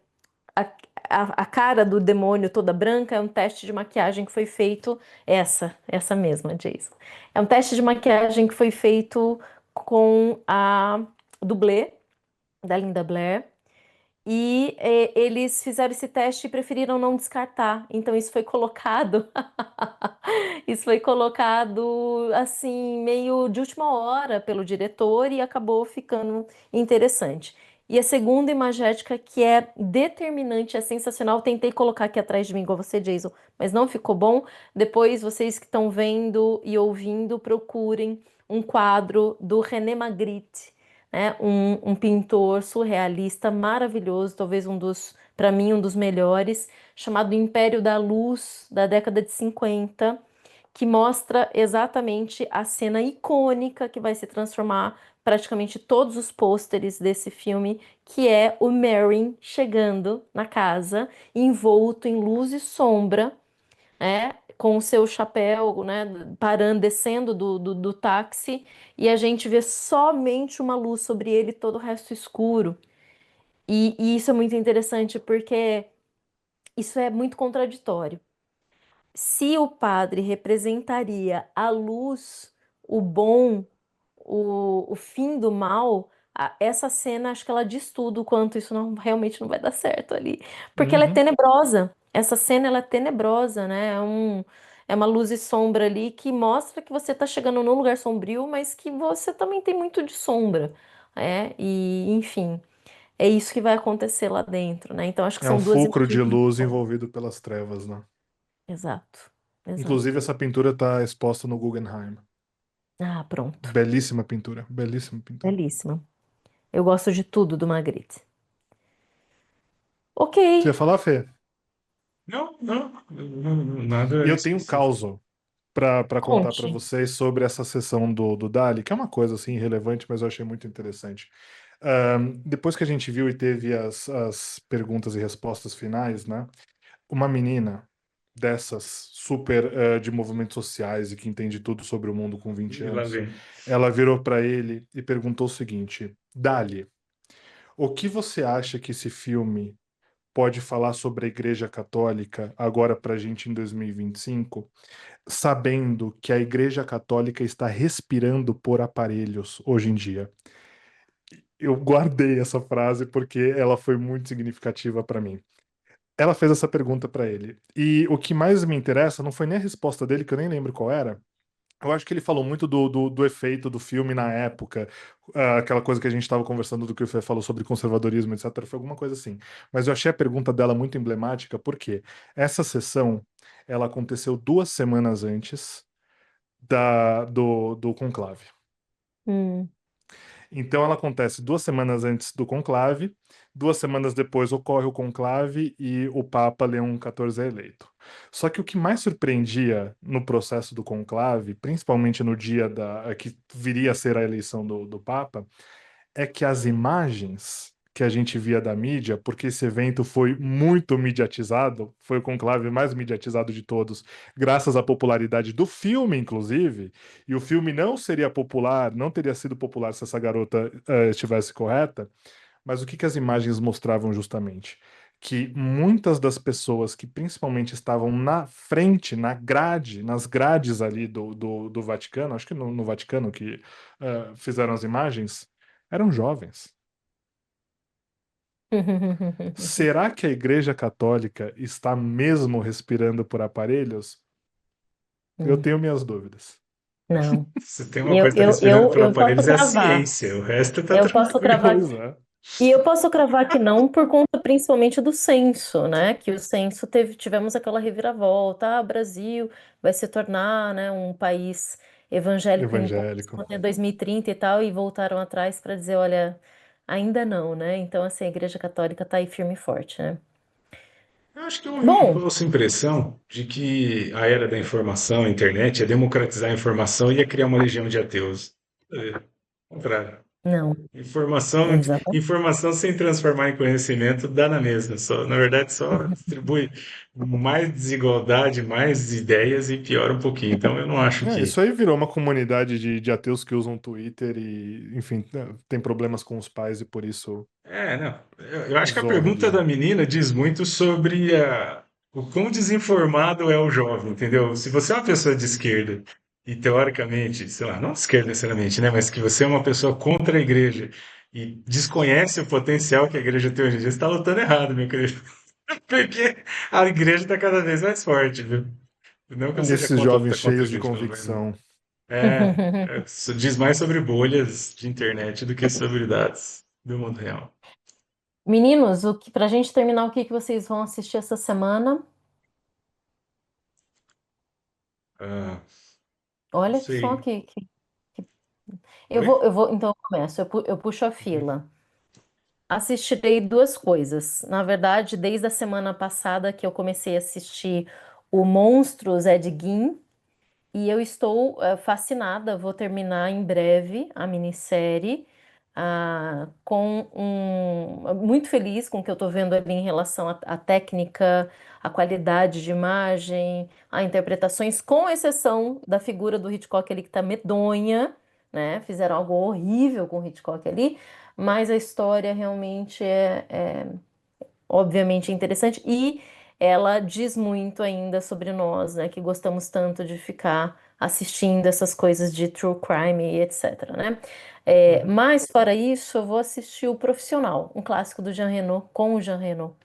a, a cara do demônio toda branca é um teste de maquiagem que foi feito, essa mesma, Jason. É um teste de maquiagem que foi feito com a dublê da Linda Blair. E eles fizeram esse teste e preferiram não descartar. Então isso foi colocado, isso foi colocado assim meio de última hora pelo diretor e acabou ficando interessante. E a segunda imagética que é determinante, é sensacional. Tentei colocar aqui atrás de mim igual você, Jason, mas não ficou bom. Depois vocês que estão vendo e ouvindo, procurem um quadro do René Magritte, né? Um pintor surrealista maravilhoso, talvez para mim, um dos melhores, chamado Império da Luz, da década de 50, que mostra exatamente a cena icônica que vai se transformar praticamente todos os pôsteres desse filme, que é o Merrin chegando na casa, envolto em luz e sombra, com o seu chapéu, né, parando, descendo do táxi, e a gente vê somente uma luz sobre ele, todo o resto escuro. E isso é muito interessante porque isso é muito contraditório. Se o padre representaria a luz, o bom, o fim do mal, essa cena acho que ela diz tudo o quanto isso realmente não vai dar certo ali. Porque ela é Uhum. tenebrosa. Essa cena ela é tenebrosa, né? É uma luz e sombra ali que mostra que você está chegando num lugar sombrio, mas que você também tem muito de sombra. E enfim, é isso que vai acontecer lá dentro, né? Então acho que É um são duas fulcro de imagens muito luz fortes. envolvido pelas trevas, né? Exato, Inclusive, exato. essa pintura está exposta no Guggenheim. Ah, pronto. Belíssima pintura, belíssima pintura. Belíssima. Eu gosto de tudo do Magritte. Ok, Você ia falar, Fê? E nada eu tenho um específico. caos para contar para conte. vocês sobre essa sessão do Dali, que é uma coisa assim irrelevante, mas eu achei muito interessante. Depois que a gente viu e teve as perguntas e respostas finais, né? Uma menina dessas super de movimentos sociais e que entende tudo sobre o mundo com 20 E lá anos, vem. ela virou para ele e perguntou o seguinte: Dali, o que você acha que esse filme pode falar sobre a Igreja Católica agora para a gente em 2025, sabendo que a Igreja Católica está respirando por aparelhos hoje em dia? Eu guardei essa frase porque ela foi muito significativa para mim. Ela fez essa pergunta para ele. E o que mais me interessa não foi nem a resposta dele, que eu nem lembro qual era. Eu acho que ele falou muito do efeito do filme na época, aquela coisa que a gente estava conversando do que o Fê falou sobre conservadorismo, etc. Foi alguma coisa assim. Mas eu achei a pergunta dela muito emblemática, porque essa sessão ela aconteceu 2 semanas antes do conclave. Hum. Então ela acontece 2 semanas antes do conclave, 2 semanas depois ocorre o conclave e o Papa Leão XIV é eleito. Só que o que mais surpreendia no processo do conclave, principalmente no dia que viria a ser a eleição do Papa, é que as imagens que a gente via da mídia, porque esse evento foi muito mediatizado, foi o conclave mais mediatizado de todos, graças à popularidade do filme, inclusive, e o filme não seria popular, não teria sido popular se essa garota estivesse correta, mas o que que as imagens mostravam justamente? Que muitas das pessoas que principalmente estavam na frente, na grade, nas grades ali do Vaticano, acho que no Vaticano que fizeram as imagens, eram jovens. Será que a Igreja Católica está mesmo respirando por aparelhos? Eu Hum. tenho minhas dúvidas. Não. Se tem uma Eu, coisa que está eu, respirando eu, por eu posso aparelhos é a cravar. ciência, o resto está Eu posso tranquilo. cravar. Pois é. E eu posso cravar que não por conta principalmente do censo, né? Que o censo tivemos aquela reviravolta, Brasil vai se tornar, né, um país evangélico em Evangélico. expansão até 2030 e tal, e voltaram atrás para dizer, olha, ainda não, né? Então, assim, a Igreja Católica está aí firme e forte, né? Eu acho que houve uma Bom, falsa impressão de que a era da informação, a internet, ia democratizar a informação e ia criar uma legião de ateus. Ao contrário. não, Informação, exatamente. informação sem transformar em conhecimento dá na mesma. Só, na verdade, só distribui mais desigualdade, mais ideias e piora um pouquinho. Então, eu não acho que. Isso aí virou uma comunidade de ateus que usam Twitter e, enfim, tem problemas com os pais e por isso É, não. Eu acho que a zoam a pergunta da religião. menina diz muito sobre o quão desinformado é o jovem, entendeu? Se você é uma pessoa de esquerda e, teoricamente, sei lá, não de esquerda necessariamente, né? Mas que você é uma pessoa contra a igreja e desconhece o potencial que a igreja tem hoje em dia, você está lutando errado, meu querido. Porque a igreja está cada vez mais forte, viu? Não que eu seja Esses contra jovens lutar contra a cheios de igreja, pelo amor de Deus. convicção. Isso diz mais sobre bolhas de internet do que sobre dados do mundo real. Meninos, o que pra gente terminar, o que que vocês vão assistir essa semana? Ah, não Olha só sei. eu Oi? vou, eu vou, então eu começo, eu puxo a fila. Assistirei duas coisas. Na verdade, desde a semana passada que eu comecei a assistir o Monstros Ed Gein, e eu estou fascinada, vou terminar em breve a minissérie, muito feliz com o que eu estou vendo ali em relação à técnica, à qualidade de imagem, a interpretações, com exceção da figura do Hitchcock ali que está medonha, né? Fizeram algo horrível com o Hitchcock ali, mas a história realmente é obviamente interessante e ela diz muito ainda sobre nós, né, que gostamos tanto de ficar assistindo essas coisas de true crime e etc, né? Uhum. Mas fora isso, eu vou assistir O Profissional, um clássico do Jean Reno, com o Jean Reno.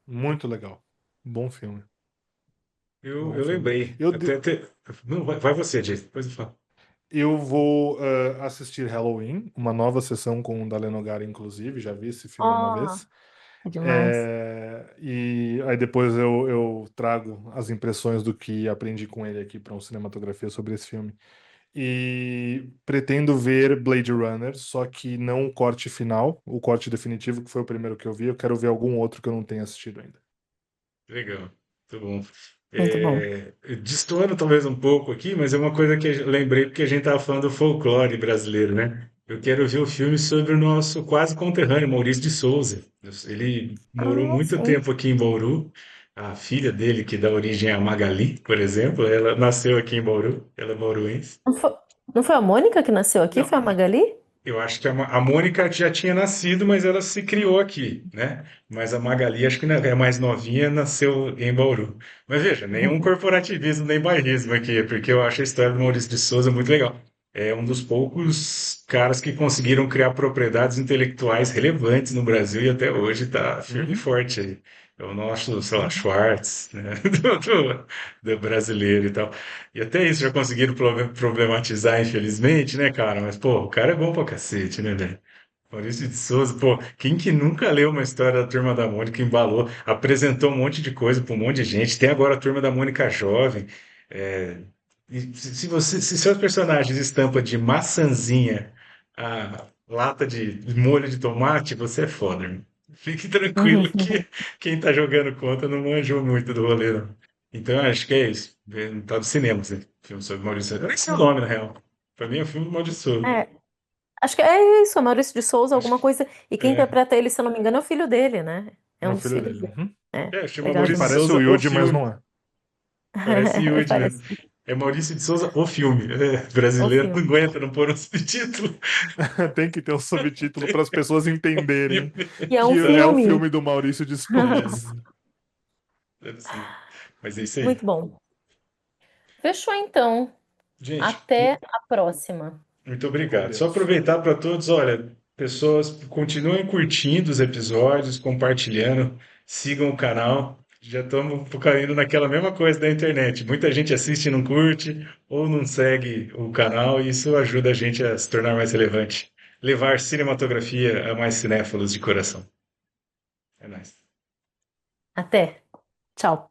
Muito legal. Bom filme. Eu, Bom eu filme. lembrei. Eu, Não, vai você, Jay, depois eu falo. eu vou assistir Halloween, uma nova sessão com o Daleno Nogara, inclusive. Já vi esse filme uma Ah, vez. é demais. E aí depois eu trago as impressões do que aprendi com ele aqui para um cinematografia sobre esse filme. E pretendo ver Blade Runner, só que não o corte final, o corte definitivo, que foi o primeiro que eu vi. Eu quero ver algum outro que eu não tenha assistido ainda. Legal, muito bom. Muito bom. Destoando talvez um pouco aqui, mas é uma coisa que eu lembrei porque a gente estava falando do folclore brasileiro, né? Eu quero ver o filme sobre o nosso quase conterrâneo, Maurício de Souza. Ele morou Ah, muito sim. tempo aqui em Bauru A filha dele, que dá origem a Magali, por exemplo, ela nasceu aqui em Bauru, ela é bauruense. Não foi, não foi a Mônica que nasceu aqui? Não, Foi a Magali? eu acho que a Mônica já tinha nascido, mas ela se criou aqui, né? Mas a Magali, acho que é mais novinha, nasceu em Bauru. Mas veja, nenhum corporativismo nem bairrismo aqui, porque eu acho a história do Maurício de Souza muito legal. É um dos poucos caras que conseguiram criar propriedades intelectuais relevantes no Brasil e até hoje está firme e Uhum, forte aí. É o nosso, sei lá, uhum. Schwartz, né? Do brasileiro e tal. E até isso já conseguiram problematizar, infelizmente, né, cara? Mas, pô, o cara é bom pra cacete, né, velho? Maurício de Souza, pô, quem que nunca leu uma história da Turma da Mônica, embalou, apresentou um monte de coisa pra um monte de gente. Tem agora a Turma da Mônica Jovem. É, e se seus personagens estampa de maçãzinha a lata de molho de tomate, você é foda, irmão. Fique tranquilo que quem tá jogando conta não manjou muito do rolê, não. Então, acho que é isso. Tá no cinema, esse filme sobre Maurício. Eu nem sei o nome, na real. Pra mim é um filme do Maurício Souza. É, acho que é isso, é Maurício de Souza, Acho alguma que coisa. E quem é, interpreta ele, se eu não me engano, é o filho dele, né? É É o um dos filho filhos dele. dele. Uhum. É, chama legal Que Maurício de demais. parece o Souza, o Yuji, mas filme. não é. Parece Yudi mesmo. Parece É Maurício de Souza, o filme. É, o brasileiro não filme. aguenta não pôr um subtítulo. Tem que ter um subtítulo para as pessoas entenderem E é um que é o filme. filme do Maurício de É, Souza. deve ser. Mas é isso aí. Muito bom. Fechou então. Gente, Até a próxima. muito Fique com obrigado. Só Deus. aproveitar para todos, olha, pessoas continuem curtindo os episódios, compartilhando, sigam o canal. Já estamos caindo naquela mesma coisa da internet. Muita gente assiste e não curte, ou não segue o canal, e isso ajuda a gente a se tornar mais relevante. Levar cinematografia a mais cinéfilos de coração. É nóis. Até. Tchau.